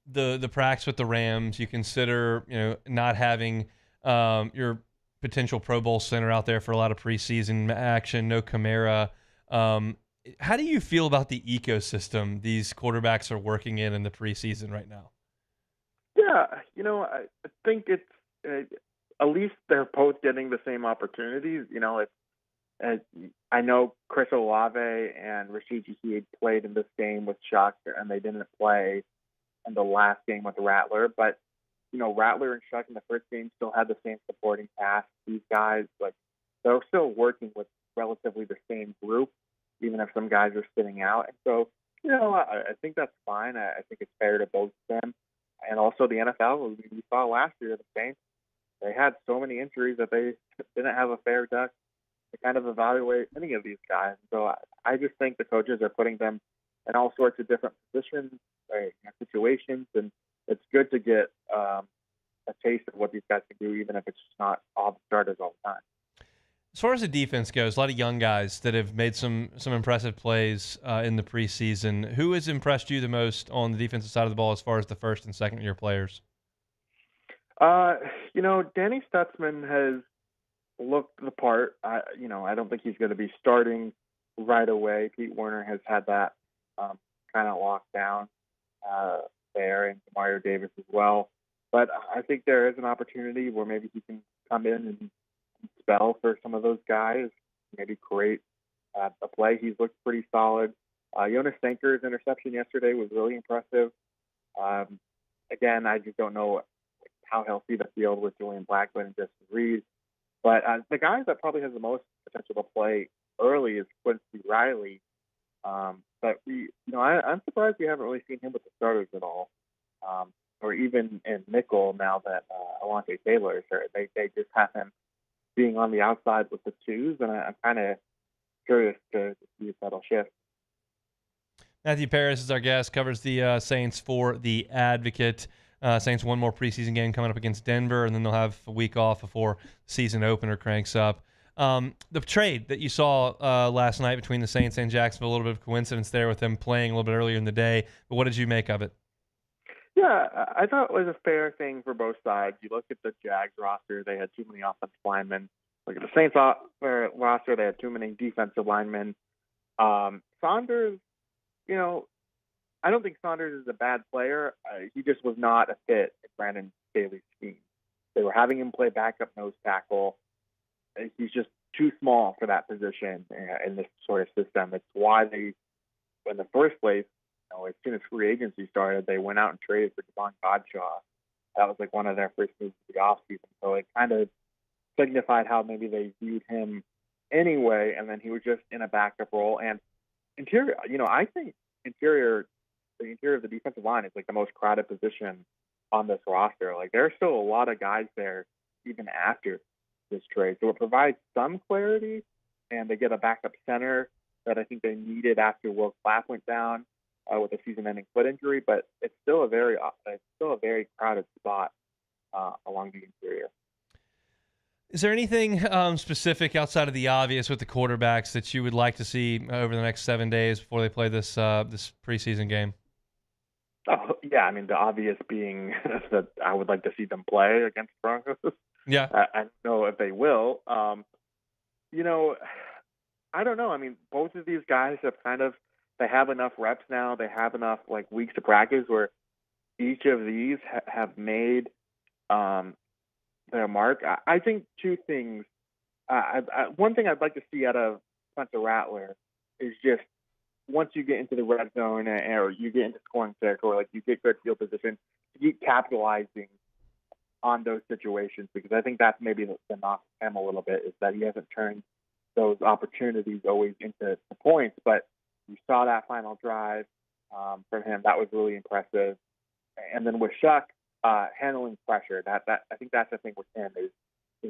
the practice with the Rams, you consider not having your potential Pro Bowl center out there for a lot of preseason action, no Kamara. How do you feel about the ecosystem these quarterbacks are working in the preseason right now? Yeah, I think it's at least they're both getting the same opportunities. I know Chris Olave and Rashid Shaheed played in this game with Shough, and they didn't play in the last game with Rattler. But, Rattler and Shough in the first game still had the same supporting cast. These guys, they're still working with relatively the same group, even if some guys are sitting out. And so, I think that's fine. I think it's fair to both of them. And also the NFL, we saw last year, the Saints, they had so many injuries that they didn't have a fair duck to kind of evaluate any of these guys. So I just think the coaches are putting them in all sorts of different positions, situations, and it's good to get a taste of what these guys can do, even if it's just not all the starters all the time. As far as the defense goes, a lot of young guys that have made some impressive plays in the preseason. Who has impressed you the most on the defensive side of the ball as far as the first and second year players? Danny Stutzman has looked the part. I don't think he's going to be starting right away. Pete Werner has had that kind of locked down there, and Mario Davis as well. But I think there is an opportunity where maybe he can come in and spell for some of those guys, maybe create a play. He's looked pretty solid. Jonas Sanker's interception yesterday was really impressive. Again, I just don't know how healthy the field with Julian Blackman and Justin Reed. But the guy that probably has the most potential to play early is Quincy Riley. But I'm surprised we haven't really seen him with the starters at all, or even in nickel now that Alontae Taylor is hurt. They just have him being on the outside with the twos, and I'm kind of curious to see if that'll shift. Matthew Paris is our guest, covers the Saints for The Advocate. Saints one more preseason game coming up against Denver, and then they'll have a week off before season opener cranks up. The trade that you saw last night between the Saints and Jacksonville, a little bit of coincidence there with them playing a little bit earlier in the day, but what did you make of it? Yeah, I thought it was a fair thing for both sides. You look at the Jags roster, they had too many offensive linemen. Look at the Saints roster, they had too many defensive linemen. Saunders, I don't think Saunders is a bad player. He just was not a fit in Brandon Staley's scheme. They were having him play backup nose tackle. He's just too small for that position in this sort of system. It's why they, in the first place, as soon as free agency started, they went out and traded for Devon Godshaw. That was one of their first moves of the offseason. So it kind of signified how maybe they viewed him anyway, and then he was just in a backup role. And interior, I think the interior of the defensive line is the most crowded position on this roster. There are still a lot of guys there even after this trade. So it provides some clarity, and they get a backup center that I think they needed after Will Clapp went down with a season-ending foot injury. But it's still a very crowded spot along the interior. Is there anything specific outside of the obvious with the quarterbacks that you would like to see over the next 7 days before they play this preseason game? Oh, yeah. I mean, the obvious being that I would like to see them play against Broncos. Yeah. I don't know if they will. I don't know. I mean, both of these guys have they have enough reps now. They have enough weeks to practice where each of these have made their mark. I think two things. One thing I'd like to see out of Spencer Rattler is just once you get into the red zone or you get into scoring circle or you get good field position, to keep capitalizing on those situations, because I think that's maybe the knock him a little bit, is that he hasn't turned those opportunities always into the points. But you saw that final drive from him. That was really impressive. And then with Shough, handling pressure, that I think that's the thing with him is,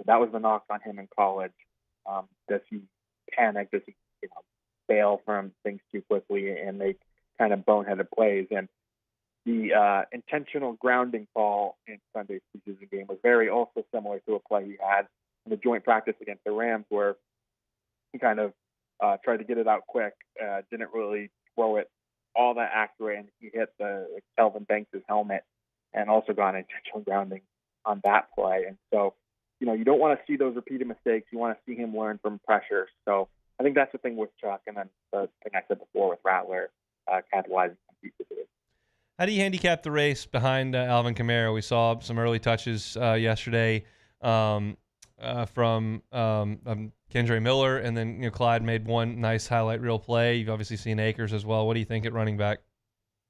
that was the knock on him in college. Does he panic? Does he fail from things too quickly and make kind of boneheaded plays? And the intentional grounding call in Sunday's preseason game was very also similar to a play he had in the joint practice against the Rams, where he kind of tried to get it out quick, didn't really throw it all that accurate, and he hit the Kelvin Banks' helmet and also got an intentional grounding on that play. And so, you don't want to see those repeated mistakes. You want to see him learn from pressure. So I think that's the thing with Shough, and then the thing I said before with Rattler, capitalizing on pieces of it. How do you handicap the race behind Alvin Kamara? We saw some early touches yesterday from Kendre Miller, and then Clyde made one nice highlight reel play. You've obviously seen Akers as well. What do you think at running back?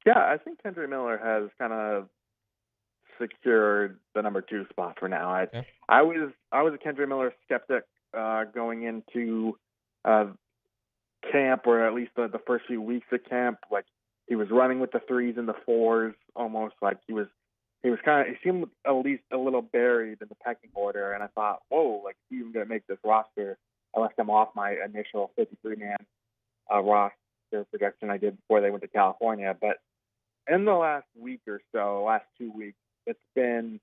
Yeah, I think Kendre Miller has kind of secured the number 2 spot for now. I was a Kendre Miller skeptic going into camp, or at least the first few weeks of camp. He was running with the 3s and the 4s, almost like he seemed at least a little buried in the pecking order. And I thought, whoa, he's even going to make this roster. I left him off my initial 53-man roster projection I did before they went to California. But in the last week or so, last 2 weeks, it's been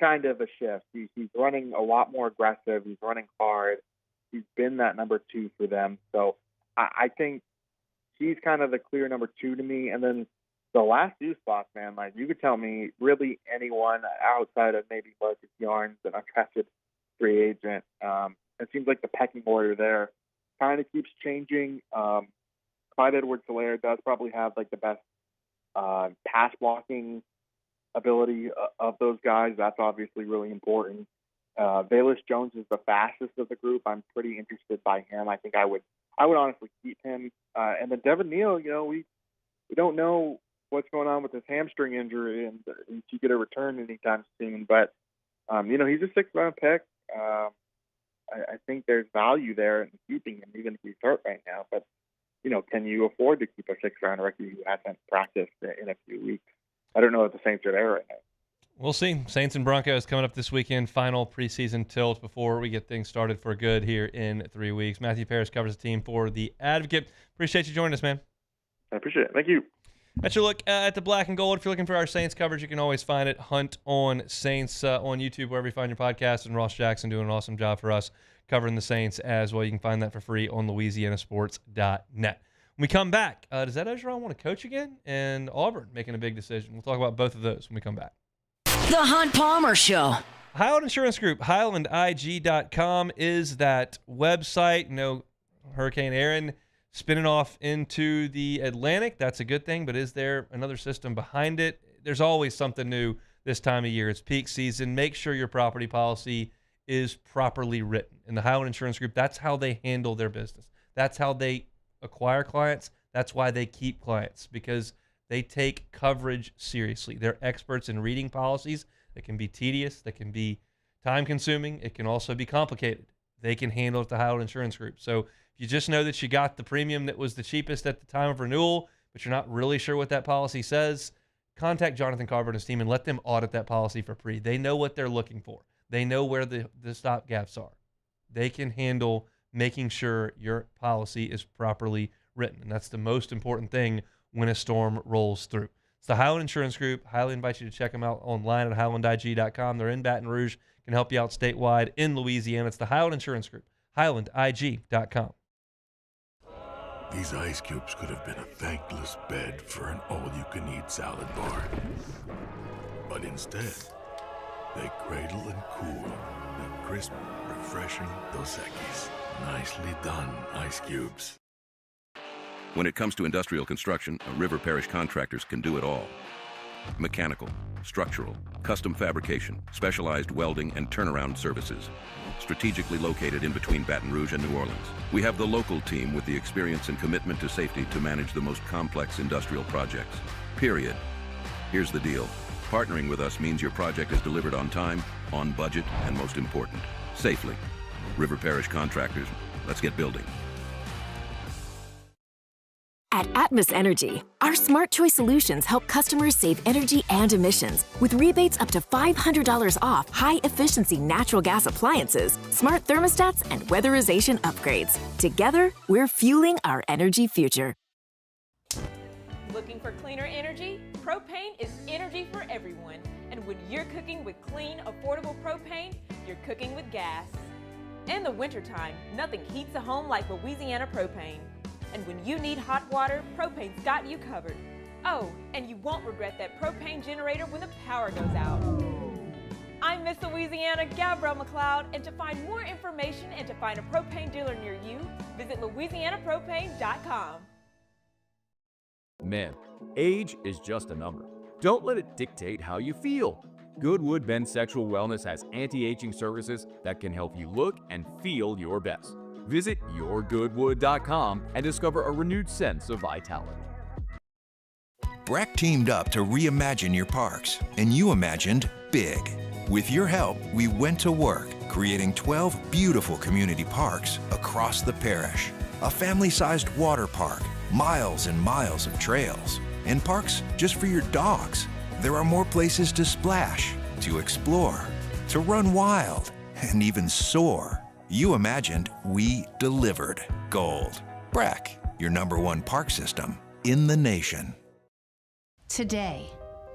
kind of a shift. He's running a lot more aggressive. He's running hard. He's been that number 2 for them. So I think he's kind of the clear number 2 to me. And then the last 2 spots, man, you could tell me really anyone outside of maybe Marcus Yarns, an undrafted free agent. It seems like the pecking order there kind of keeps changing. Clyde Edwards-Helaire does probably have the best pass blocking ability of those guys. That's obviously really important. Velus Jones is the fastest of the group. I'm pretty interested by him. I think I would honestly keep him. And then Devin Neal, we don't know what's going on with his hamstring injury, and if he get a return anytime soon. But he's a 6th-round pick. I think there's value there in keeping him, even if he's hurt right now. But can you afford to keep a 6th-round rookie who hasn't practiced in a few weeks? I don't know if the Saints are there right now. We'll see. Saints and Broncos coming up this weekend. Final preseason tilt before we get things started for good here in 3 weeks. Matthew Paris covers the team for The Advocate. Appreciate you joining us, man. I appreciate it. Thank you. That's your look at the black and gold. If you're looking for our Saints coverage, you can always find it. Hunt on Saints on YouTube, wherever you find your podcast. And Ross Jackson doing an awesome job for us covering the Saints as well. You can find that for free on LouisianaSports.net. When we come back, does Ed Ogeron want to coach again? And Auburn making a big decision. We'll talk about both of those when we come back. The Hunt Palmer Show. Highland Insurance Group, HighlandIG.com is that website. Hurricane Aaron spinning off into the Atlantic. That's a good thing, but is there another system behind it? There's always something new this time of year. It's peak season. Make sure your property policy is properly written. In the Highland Insurance Group, that's how they handle their business. That's how they acquire clients. That's why they keep clients, because they take coverage seriously. They're experts in reading policies that can be tedious, that can be time-consuming. It can also be complicated. They can handle it at the Highland Insurance Group. So if you just know that you got the premium that was the cheapest at the time of renewal, but you're not really sure what that policy says, contact Jonathan Carver and his team and let them audit that policy for free. They know what they're looking for. They know where the stop gaps are. They can handle making sure your policy is properly written. And that's the most important thing when a storm rolls through. It's the Highland Insurance Group. Highly invite you to check them out online at highlandig.com. They're in Baton Rouge, can help you out statewide in Louisiana. It's the Highland Insurance Group, highlandig.com. These ice cubes could have been a thankless bed for an all-you-can-eat salad bar. But instead, they cradle and cool the crisp, refreshing Dos Equis. Nicely done, ice cubes. When it comes to industrial construction, River Parish Contractors can do it all. Mechanical, structural, custom fabrication, specialized welding, and turnaround services. Strategically located in between Baton Rouge and New Orleans, we have the local team with the experience and commitment to safety to manage the most complex industrial projects. Period. Here's the deal. Partnering with us means your project is delivered on time, on budget, and most important, safely. River Parish Contractors, let's get building. At Atmos Energy, our smart choice solutions help customers save energy and emissions with rebates up to $500 off high-efficiency natural gas appliances, smart thermostats, and weatherization upgrades. Together, we're fueling our energy future. Looking for cleaner energy? Propane is energy for everyone. And when you're cooking with clean, affordable propane, you're cooking with gas. In the wintertime, nothing heats a home like Louisiana propane. And when you need hot water, propane's got you covered. Oh, and you won't regret that propane generator when the power goes out. I'm Miss Louisiana, Gabrielle McLeod, and to find more information and to find a propane dealer near you, visit louisianapropane.com. Man, age is just a number. Don't let it dictate how you feel. Goodwood Men's Sexual Wellness has anti-aging services that can help you look and feel your best. Visit yourgoodwood.com and discover a renewed sense of vitality. Breck teamed up to reimagine your parks, and you imagined big. With your help, we went to work, creating 12 beautiful community parks across the parish. A family-sized water park, miles and miles of trails, and parks just for your dogs. There are more places to splash, to explore, to run wild, and even soar. You imagined, we delivered. Gold. Breck, your #1 park system in the nation. Today,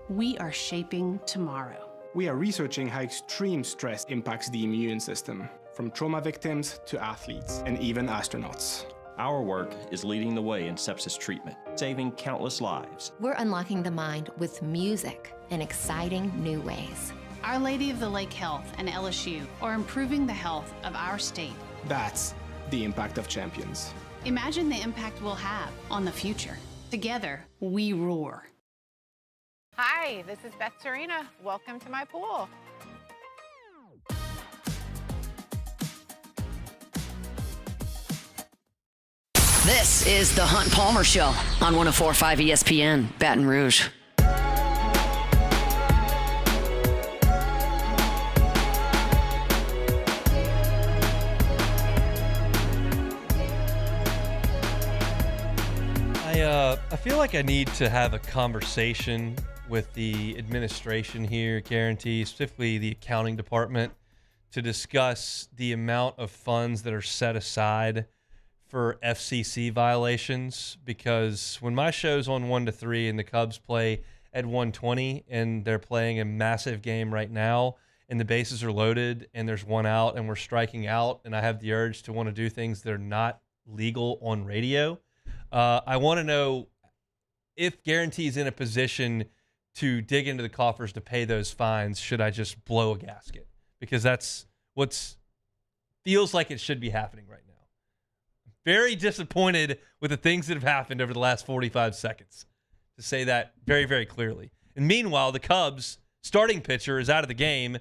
we are shaping tomorrow. We are researching how extreme stress impacts the immune system, from trauma victims to athletes and even astronauts. Our work is leading the way in sepsis treatment, saving countless lives. We're unlocking the mind with music in exciting new ways. Our Lady of the Lake Health and LSU are improving the health of our state. That's the impact of champions. Imagine the impact we'll have on the future. Together, we roar. Hi, this is Beth Serena. Welcome to my pool. This is the Hunt Palmer Show on 104.5 ESPN, Baton Rouge. I feel like I need to have a conversation with the administration here, Guarantee, specifically the accounting department, to discuss the amount of funds that are set aside for FCC violations. Because when my show's on 1 to 3 and the Cubs play at 1:20 and they're playing a massive game right now and the bases are loaded and there's one out and we're striking out and I have the urge to want to do things that are not legal on radio, I want to know if Guarantee's in a position to dig into the coffers to pay those fines. Should I just blow a gasket? Because that's what's feels like it should be happening right now. Very disappointed with the things that have happened over the last 45 seconds, to say that very, very clearly. And meanwhile, the Cubs starting pitcher is out of the game,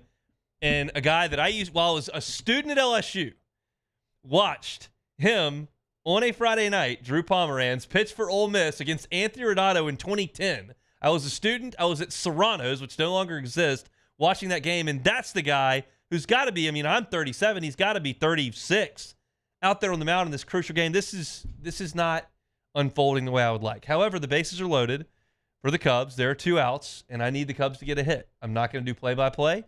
and a guy that I used while I was a student at LSU, watched him on a Friday night, Drew Pomeranz, pitch for Ole Miss against Anthony Renato in 2010. I was a student. I was at Serrano's, which no longer exists, watching that game, and that's the guy who's got to be, I mean, I'm 37. He's got to be 36 out there on the mound in this crucial game. This is not unfolding the way I would like. However, the bases are loaded for the Cubs. There are 2 outs, and I need the Cubs to get a hit. I'm not going to do play-by-play,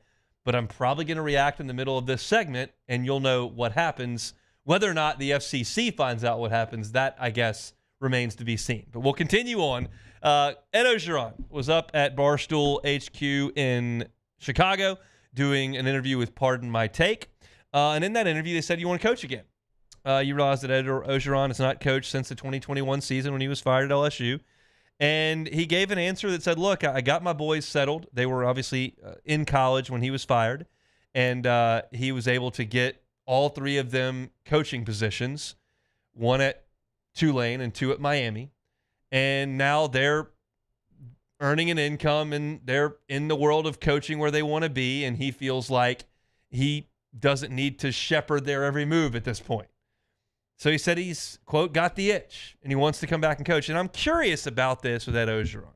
but I'm probably going to react in the middle of this segment, and you'll know what happens. Whether or not the FCC finds out what happens, that, I guess, remains to be seen. But we'll continue on. Ed Ogeron was up at Barstool HQ in Chicago doing an interview with Pardon My Take. And in that interview, they said, you want to coach again. You realize that Ed Ogeron has not coached since the 2021 season when he was fired at LSU. And he gave an answer that said, look, I got my boys settled. They were obviously in college when he was fired. And he was able to get all three of them coaching positions, one at Tulane and two at Miami. And now they're earning an income and they're in the world of coaching where they want to be. And he feels like he doesn't need to shepherd their every move at this point. So he said he's, quote, got the itch and he wants to come back and coach. And I'm curious about this with Ed Ogeron.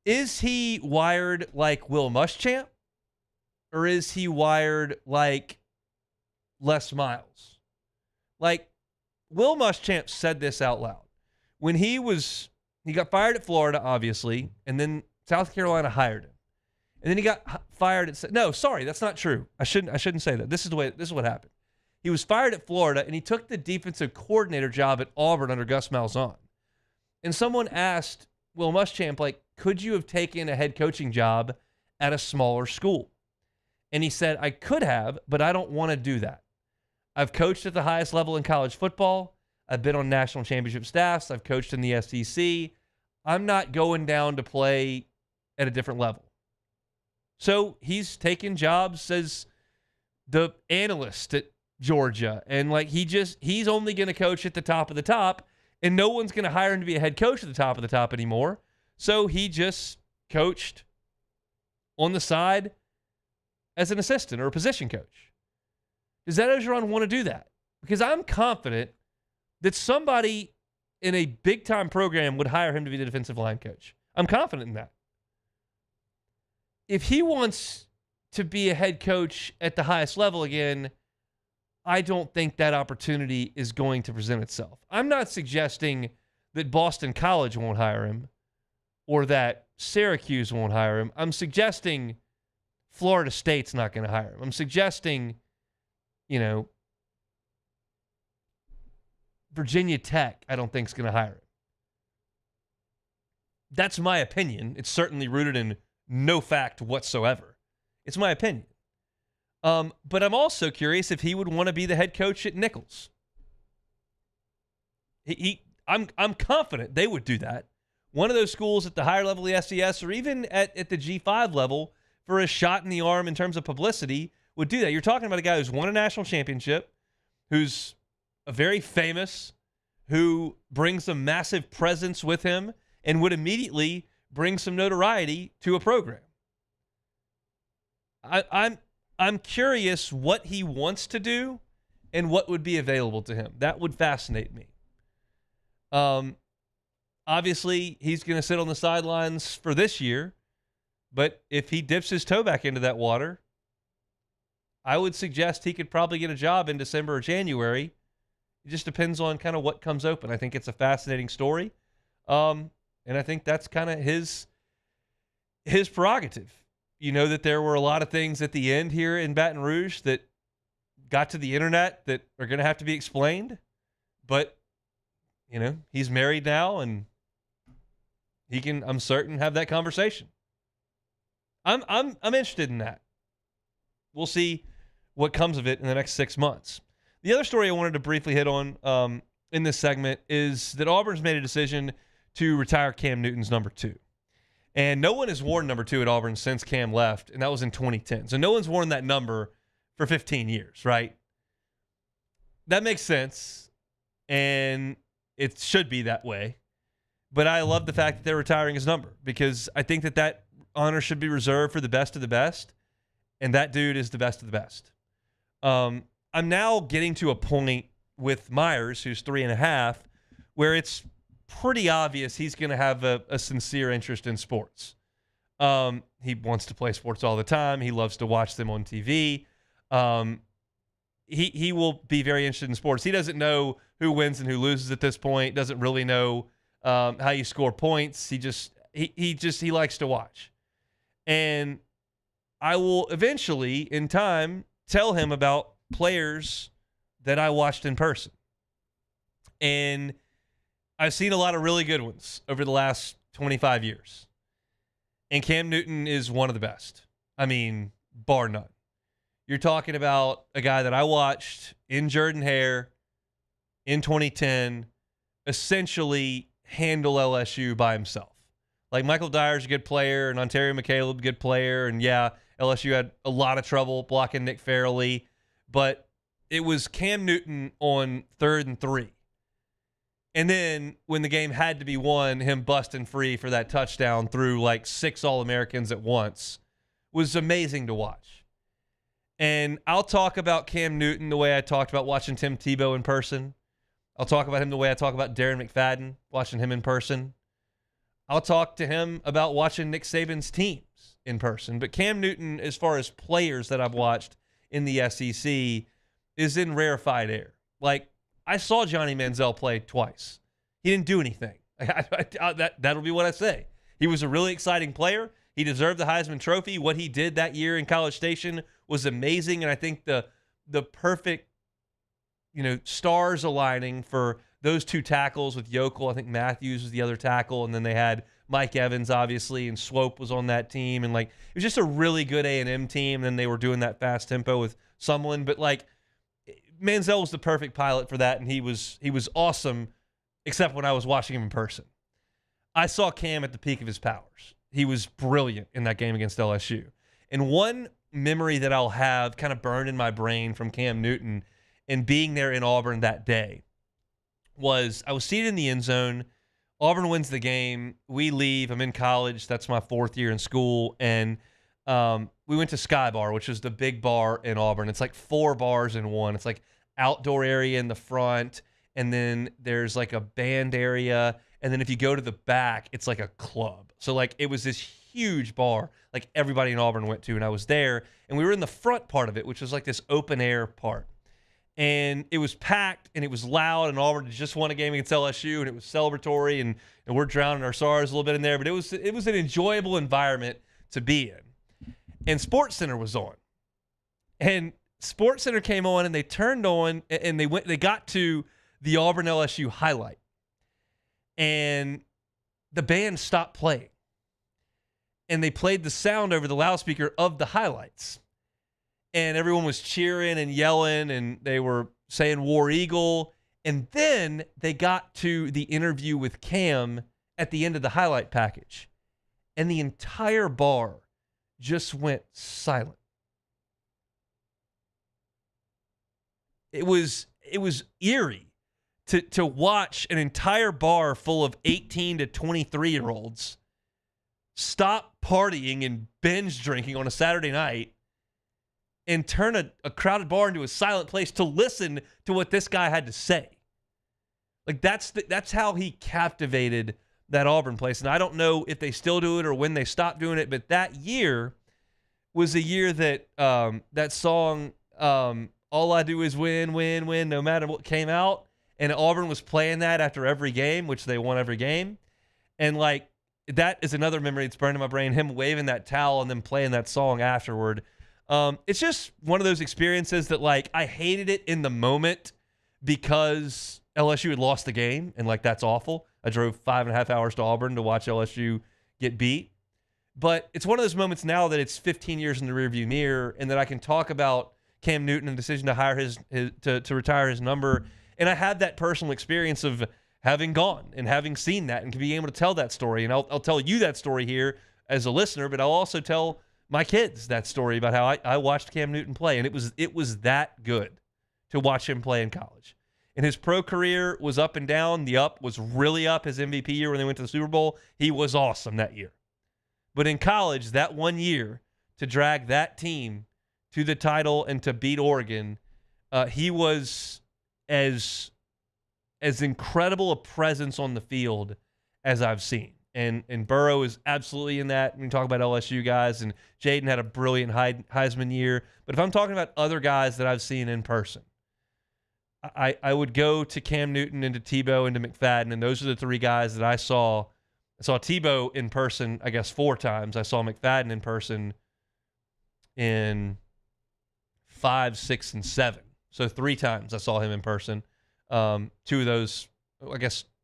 Is he wired like Will Muschamp or is he wired like Les Miles? Like, Will Muschamp said this out loud. When he got fired at Florida, obviously, and then South Carolina hired him. And then he got fired at, no, sorry, that's not true. I shouldn't say that. This is what happened. He was fired at Florida, and he took the defensive coordinator job at Auburn under Gus Malzahn. And someone asked Will Muschamp, like, could you have taken a head coaching job at a smaller school? And he said, I could have, but I don't want to do that. I've coached at the highest level in college football. I've been on national championship staffs. I've coached in the SEC. I'm not going down to play at a different level. So he's taking jobs as the analyst at Georgia. And like he's only going to coach at the top of the top, and no one's going to hire him to be a head coach at the top of the top anymore. So he just coached on the side as an assistant or a position coach. Does Ed Ogeron want to do that? Because I'm confident that somebody in a big-time program would hire him to be the defensive line coach. I'm confident in that. If he wants to be a head coach at the highest level again, I don't think that opportunity is going to present itself. I'm not suggesting that Boston College won't hire him or that Syracuse won't hire him. I'm suggesting Florida State's not going to hire him. I'm suggesting, Virginia Tech, I don't think is going to hire him. That's my opinion. It's certainly rooted in no fact whatsoever. It's my opinion. But I'm also curious if he would want to be the head coach at Nicholls. I'm confident they would do that. One of those schools at the higher level of the SES or even at the G5 level for a shot in the arm in terms of publicity would do that. You're talking about a guy who's won a national championship, who's a very famous, who brings a massive presence with him and would immediately bring some notoriety to a program. I'm curious what he wants to do and what would be available to him. That would fascinate me. Obviously, he's going to sit on the sidelines for this year, but if he dips his toe back into that water, I would suggest he could probably get a job in December or January. It just depends on kind of what comes open. I think it's a fascinating story, and I think that's kind of his prerogative. You know that there were a lot of things at the end here in Baton Rouge that got to the internet that are going to have to be explained, but he's married now and he can, I'm certain, have that conversation. I'm interested in that. We'll see what comes of it in the next 6 months. The other story I wanted to briefly hit on in this segment is that Auburn's made a decision to retire Cam Newton's number 2. And no one has worn number 2 at Auburn since Cam left, and that was in 2010. So no one's worn that number for 15 years, right? That makes sense, and it should be that way. But I love the fact that they're retiring his number because I think that honor should be reserved for the best of the best, and that dude is the best of the best. I'm now getting to a point with Myers, who's 3.5, where it's pretty obvious he's going to have a sincere interest in sports. He wants to play sports all the time. He loves to watch them on TV. He will be very interested in sports. He doesn't know who wins and who loses at this point. Doesn't really know how you score points. He likes to watch. And I will eventually, in time, tell him about players that I watched in person. And I've seen a lot of really good ones over the last 25 years. And Cam Newton is one of the best. I mean, bar none. You're talking about a guy that I watched in Jordan-Hare in 2010 essentially handle LSU by himself. Like, Michael Dyer's a good player, and Ontario McCaleb, good player, and yeah, LSU had a lot of trouble blocking Nick Fairley, but it was Cam Newton on 3rd and 3. And then when the game had to be won, him busting free for that touchdown through like 6 All-Americans at once was amazing to watch. And I'll talk about Cam Newton the way I talked about watching Tim Tebow in person. I'll talk about him the way I talk about Darren McFadden, watching him in person. I'll talk to him about watching Nick Saban's teams in person. But Cam Newton, as far as players that I've watched in the SEC, is in rarefied air. Like, I saw Johnny Manziel play twice. He didn't do anything. That'll be what I say. He was a really exciting player. He deserved the Heisman Trophy. What he did that year in College Station was amazing, and I think the perfect, stars aligning for those two tackles with Yokel. I think Matthews was the other tackle, and then they had Mike Evans, obviously, and Swope was on that team, and it was just a really good A&M team. And then they were doing that fast tempo with Sumlin, but Manziel was the perfect pilot for that, and he was awesome, except when I was watching him in person. I saw Cam at the peak of his powers. He was brilliant in that game against LSU. And one memory that I'll have kind of burned in my brain from Cam Newton and being there in Auburn that day was I was seated in the end zone. Auburn wins the game. We leave. I'm in college. That's my 4th year in school. And we went to Sky Bar, which is the big bar in Auburn. It's like 4 bars in one. It's like outdoor area in the front, and then there's like a band area, and then if you go to the back, it's like a club. So it was this huge bar like everybody in Auburn went to, and I was there, and we were in the front part of it, which was like this open air part. And it was packed, and it was loud, and Auburn had just won a game against LSU, and it was celebratory, and we're drowning our sorrows a little bit in there, but it was an enjoyable environment to be in. And SportsCenter was on. And SportsCenter came on, and they turned on, and they got to the Auburn LSU highlight. And the band stopped playing. And they played the sound over the loudspeaker of the highlights. And everyone was cheering and yelling, and they were saying War Eagle. And then they got to the interview with Cam at the end of the highlight package. And the entire bar just went silent. It was eerie to watch an entire bar full of 18 to 23-year-olds stop partying and binge drinking on a Saturday night and turn a crowded bar into a silent place to listen to what this guy had to say. That's how he captivated that Auburn place. And I don't know if they still do it or when they stopped doing it, but that year was a year that that song, All I Do Is Win, Win, Win, no matter what, came out. And Auburn was playing that after every game, which they won every game. And that is another memory that's burned in my brain, him waving that towel and then playing that song afterward. It's just one of those experiences that I hated it in the moment because LSU had lost the game, and that's awful. I drove 5.5 hours to Auburn to watch LSU get beat. But it's one of those moments now that it's 15 years in the rearview mirror, and that I can talk about Cam Newton and the decision to hire to retire his number. And I had that personal experience of having gone and having seen that and being able to tell that story. And I'll tell you that story here as a listener, but I'll also tell my kids that story about how I watched Cam Newton play. And it was that good to watch him play in college. And his pro career was up and down. The up was really up. His MVP year when they went to the Super Bowl, he was awesome that year. But in college, that 1 year, to drag that team to the title and to beat Oregon, he was as incredible a presence on the field as I've seen. And Burrow is absolutely in that. When you talk about LSU guys, and Jaden had a brilliant Heisman year. But if I'm talking about other guys that I've seen in person, I would go to Cam Newton and to Tebow and to McFadden, and those are the 3 guys that I saw. I saw Tebow in person, I guess, 4 times. I saw McFadden in person in 5, 6, and 7. So 3 times I saw him in person. 2 of those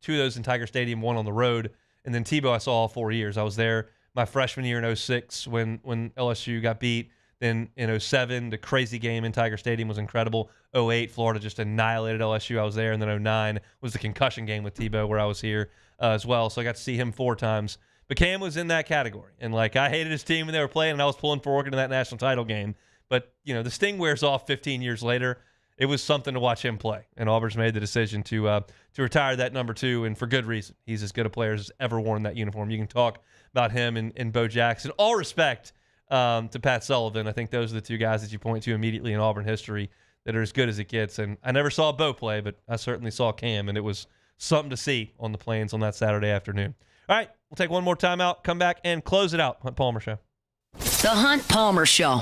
in Tiger Stadium, 1 on the road. And then Tebow I saw all 4 years. I was there my freshman year in 06 when LSU got beat. Then in 07, the crazy game in Tiger Stadium was incredible. 08, Florida just annihilated LSU. I was there. And then 09 was the concussion game with Tebow where I was here as well. So I got to see him 4 times. But Cam was in that category. And, I hated his team when they were playing, and I was pulling for Oregon in that national title game. But, the sting wears off 15 years later. It was something to watch him play. And Auburn's made the decision to retire that number 2, and for good reason. He's as good a player as ever worn that uniform. You can talk about him and Bo Jackson. All respect to Pat Sullivan. I think those are the 2 guys that you point to immediately in Auburn history that are as good as it gets. And I never saw Bo play, but I certainly saw Cam, and it was something to see on the Plains on that Saturday afternoon. All right, we'll take one more timeout, come back, and close it out. Hunt Palmer Show. The Hunt Palmer Show.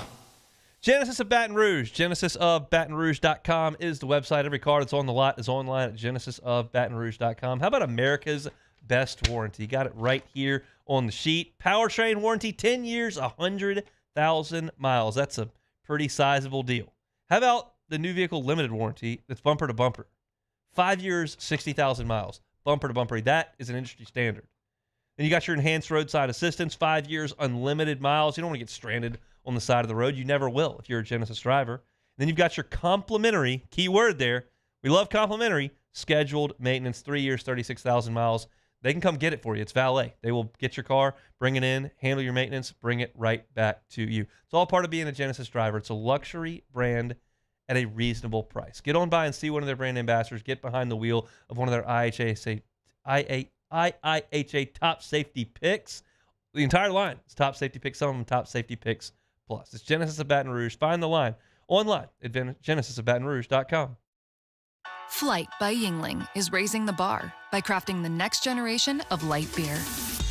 Genesis of Baton Rouge. GenesisofBatonRouge.com is the website. Every car that's on the lot is online at GenesisofBatonRouge.com. How about America's Best Warranty? Got it right here on the sheet. Powertrain warranty, 10 years, 100,000 miles. That's a pretty sizable deal. How about the new vehicle limited warranty that's bumper to bumper? 5 years, 60,000 miles. Bumper to bumper. That is an industry standard. Then you got your enhanced roadside assistance, 5 years, unlimited miles. You don't want to get stranded on the side of the road. You never will if you're a Genesis driver. And then you've got your complimentary, key word there, we love complimentary, scheduled maintenance, 3 years, 36,000 miles. They can come get it for you. It's valet. They will get your car, bring it in, handle your maintenance, bring it right back to you. It's all part of being a Genesis driver. It's a luxury brand at a reasonable price. Get on by and see one of their brand ambassadors. Get behind the wheel of one of their IIHA top safety picks. The entire line is top safety picks. Some of them top safety picks plus. It's Genesis of Baton Rouge. Find the line online at GenesisofBatonRouge.com. Flight by Yingling is raising the bar by crafting the next generation of light beer.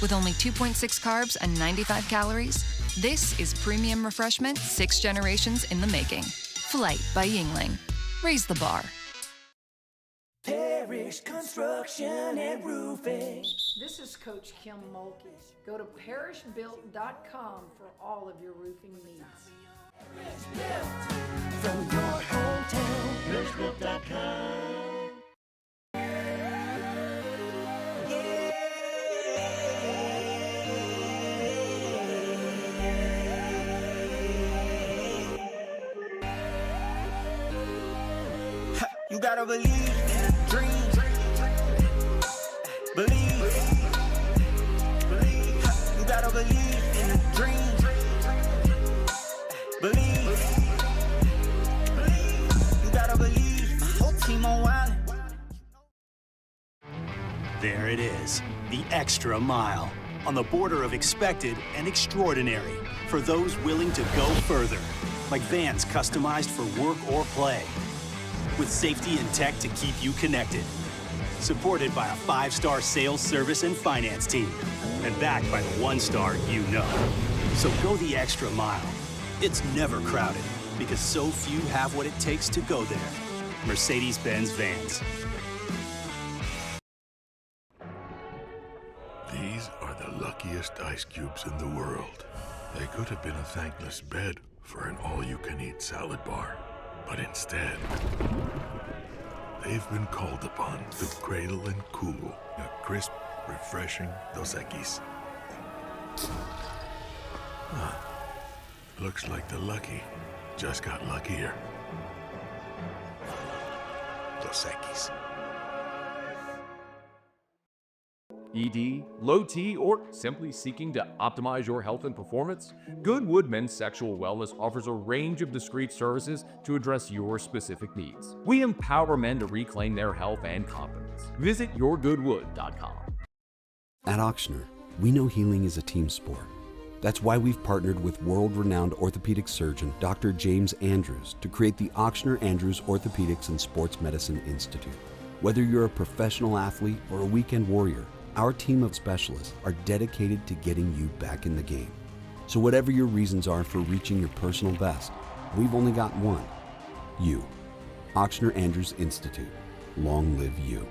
With only 2.6 carbs and 95 calories, this is premium refreshment 6 generations in the making. Flight by Yingling. Raise the bar. Parish Construction and Roofing. This is Coach Kim Mulkey. Go to parishbuilt.com for all of your roofing needs. From your hometown, parishbuilt.com. You gotta believe in a dream. Believe. You gotta believe in a dream. Believe. You gotta believe. My whole team on wild. There it is, the extra mile. On the border of expected and extraordinary. For those willing to go further. Like vans customized for work or play. With safety and tech to keep you connected. Supported by a 5-star sales, service, and finance team. And backed by the 1-star you know. So go the extra mile. It's never crowded because so few have what it takes to go there. Mercedes-Benz Vans. These are the luckiest ice cubes in the world. They could have been a thankless bed for an all-you-can-eat salad bar. But instead, they've been called upon to cradle and cool a crisp, refreshing Dos Equis. Huh. Looks like the lucky just got luckier. Dos Equis. ED, low T, or simply seeking to optimize your health and performance? Goodwood Men's Sexual Wellness offers a range of discreet services to address your specific needs. We empower men to reclaim their health and confidence. Visit yourgoodwood.com. At Auctioner, we know healing is a team sport. That's why we've partnered with world-renowned orthopedic surgeon Dr. James Andrews to create the Auctioner Andrews Orthopedics and Sports Medicine Institute. Whether you're a professional athlete or a weekend warrior, our team of specialists are dedicated to getting you back in the game. So whatever your reasons are for reaching your personal best, we've only got one. You. Auctioner Andrews Institute. Long live you.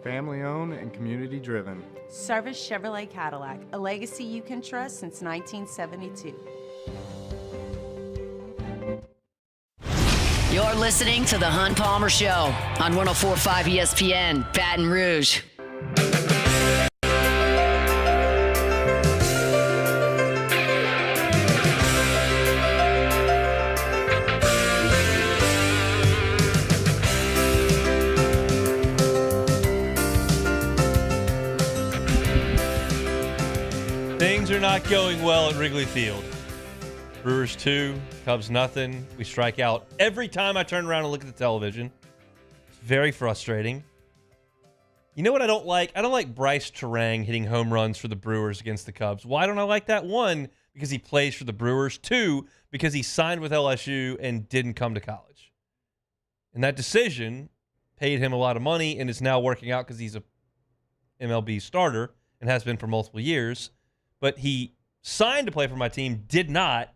Family owned and community driven. Service Chevrolet Cadillac, a legacy you can trust since 1972. You're listening to The Hunt Palmer Show on 104.5 ESPN, Baton Rouge. Things are not going well at Wrigley Field. Brewers 2, Cubs nothing. We strike out every time I turn around and look at the television. It's very frustrating. You know what I don't like? I don't like Bryce Terang hitting home runs for the Brewers against the Cubs. Why don't I like that? 1, because he plays for the Brewers. 2, because he signed with LSU and didn't come to college. And that decision paid him a lot of money and is now working out because he's a MLB starter and has been for multiple years. But he signed to play for my team, did not.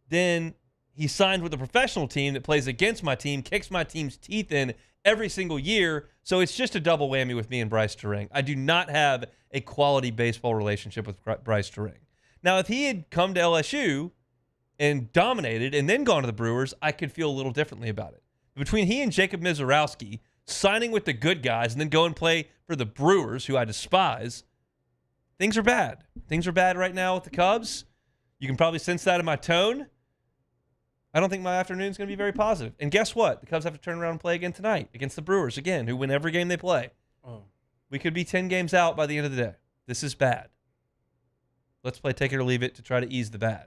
Then he signed with a professional team that plays against my team, kicks my team's teeth in every single year. So it's just a double whammy with me and Bryce Terang. I do not have a quality baseball relationship with Bryce Terang. Now, if he had come to LSU and dominated and then gone to the Brewers, I could feel a little differently about it. Between he and Jacob Mizorowski signing with the good guys and then go and play for the Brewers, who I despise, things are bad. Things are bad right now with the Cubs. You can probably sense that in my tone. I don't think my afternoon is going to be very positive. And guess what? The Cubs have to turn around and play again tonight against the Brewers, again, who win every game they play. Oh. We could be 10 games out by the end of the day. This is bad. Let's play Take It or Leave It to try to ease the bad.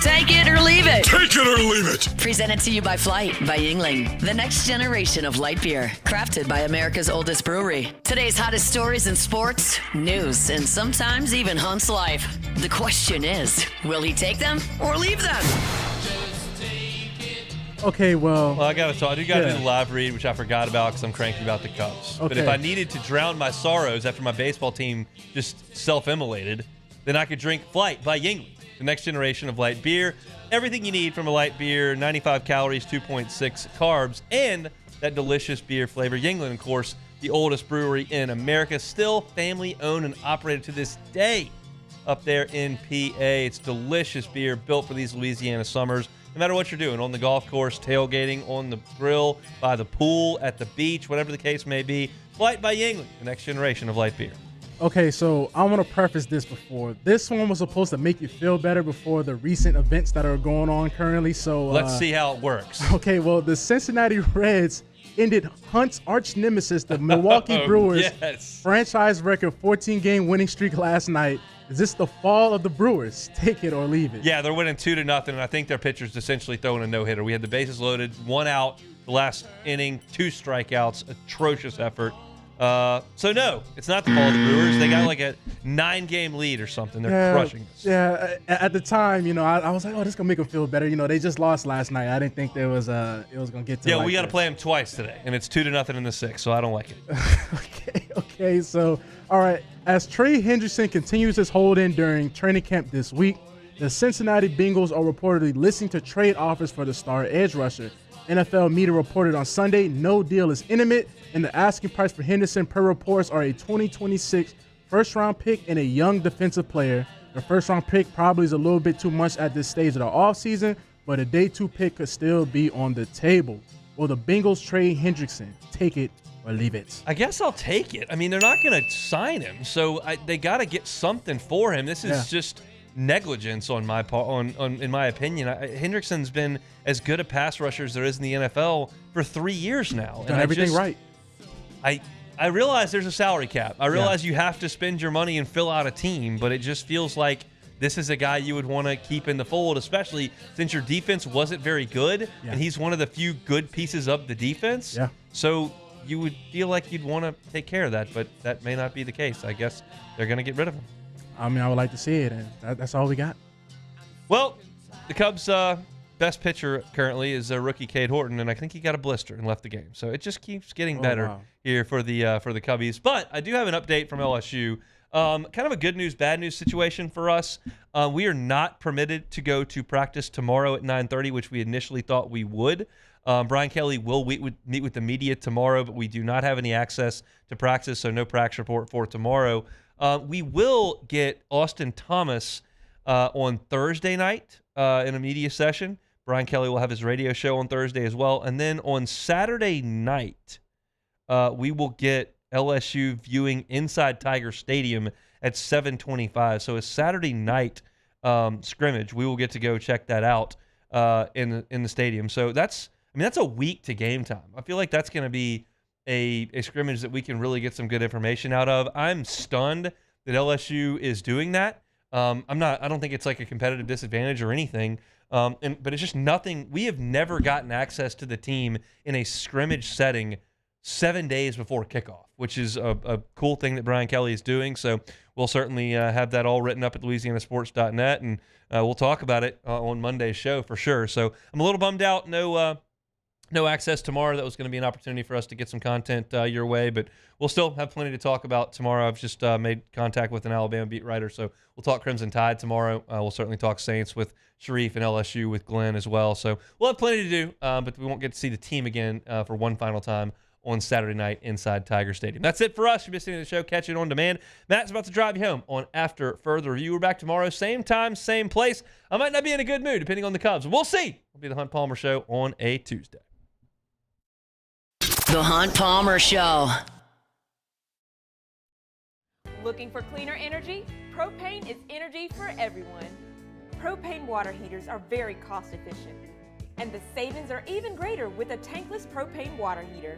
Take it or leave it. Take it or leave it. Presented to you by Flight by Yingling, the next generation of light beer, crafted by America's oldest brewery. Today's hottest stories in sports, news, and sometimes even Hunt's life. The question is, will he take them or leave them? Okay, well, I got to talk. You got to do the live read, which I forgot about because I'm cranky about the Cubs. Okay. But if I needed to drown my sorrows after my baseball team just self-immolated, then I could drink Flight by Yingling, the next generation of light beer. Everything you need from a light beer, 95 calories, 2.6 carbs, and that delicious beer flavor. Yingling, of course, the oldest brewery in America, still family-owned and operated to this day up there in PA. It's delicious beer built for these Louisiana summers. No matter what you're doing, on the golf course, tailgating, on the grill, by the pool, at the beach, whatever the case may be, Flight by Yingling, the next generation of light beer. Okay, so I want to preface this before. This one was supposed to make you feel better before the recent events that are going on currently. So let's see how it works. Okay, well, the Cincinnati Reds ended Hunt's arch nemesis, the Milwaukee Brewers' franchise record 14-game winning streak last night. Is this the fall of the Brewers? Take it or leave it. Yeah, they're winning 2-0, and I think their pitcher's essentially throwing a no-hitter. We had the bases loaded, 1 out the last inning, 2 strikeouts, atrocious effort. So no, it's not the fall of the Brewers. They got like a 9-game lead or something. They're crushing us. Yeah, at the time, you know, I was like, oh, this is gonna make them feel better. You know, they just lost last night. I didn't think it was gonna get to. Yeah, like we got to play them twice today, and it's 2-0 in the 6th, so I don't like it. Okay, so all right. As Trey Hendrickson continues his hold-in during training camp this week, the Cincinnati Bengals are reportedly listening to trade offers for the star edge rusher. NFL media reported on Sunday no deal is imminent, and the asking price for Henderson, per reports, are a 2026 first-round pick and a young defensive player. The first-round pick probably is a little bit too much at this stage of the offseason, but a day 2 pick could still be on the table. Will the Bengals trade Hendrickson? Take it or leave it? I guess I'll take it. I mean, they're not going to sign him, so they got to get something for him. This is just negligence on my part, in my opinion. Hendrickson's been as good a pass rusher as there is in the NFL for 3 years now. Done everything right. I realize there's a salary cap. I realize you have to spend your money and fill out a team, but it just feels like this is a guy you would want to keep in the fold, especially since your defense wasn't very good, and he's one of the few good pieces of the defense. Yeah. So you would feel like you'd want to take care of that, but that may not be the case. I guess they're going to get rid of him. I mean, I would like to see it, and that's all we got. Well, the Cubs' best pitcher currently is rookie Cade Horton, and I think he got a blister and left the game. So it just keeps getting better here for the Cubbies. But I do have an update from LSU. Kind of a good news, bad news situation for us. We are not permitted to go to practice tomorrow at 9:30, which we initially thought we would. Brian Kelly will meet with the media tomorrow, but we do not have any access to practice, so no practice report for tomorrow. We will get Austin Thomas on Thursday night in a media session. Brian Kelly will have his radio show on Thursday as well. And then on Saturday night, we will get LSU viewing inside Tiger Stadium at 7:25. So a Saturday night scrimmage. We will get to go check that out in the stadium. So that's a week to game time. I feel like that's going to be a scrimmage that we can really get some good information out of. I'm stunned that LSU is doing that. I don't think it's like a competitive disadvantage or anything. But it's just nothing. We have never gotten access to the team in a scrimmage setting 7 days before kickoff, which is a cool thing that Brian Kelly is doing. So we'll certainly have that all written up at louisianasports.net, and we'll talk about it on Monday's show for sure. So I'm a little bummed out. No access tomorrow. That was going to be an opportunity for us to get some content your way, but we'll still have plenty to talk about tomorrow. I've just made contact with an Alabama beat writer, so we'll talk Crimson Tide tomorrow. We'll certainly talk Saints with Sharif and LSU with Glenn as well. So we'll have plenty to do, but we won't get to see the team again for one final time on Saturday night inside Tiger Stadium. That's it for us. You're missing the show. Catch it on demand. Matt's about to drive you home on After Further Review. We're back tomorrow, same time, same place. I might not be in a good mood, depending on the Cubs. We'll see. It'll be the Hunt Palmer Show on a Tuesday. The Hunt Palmer Show. Looking for cleaner energy? Propane is energy for everyone. Propane water heaters are very cost efficient, and the savings are even greater with a tankless propane water heater.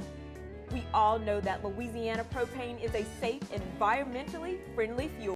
We all know that Louisiana propane is a safe and environmentally friendly fuel.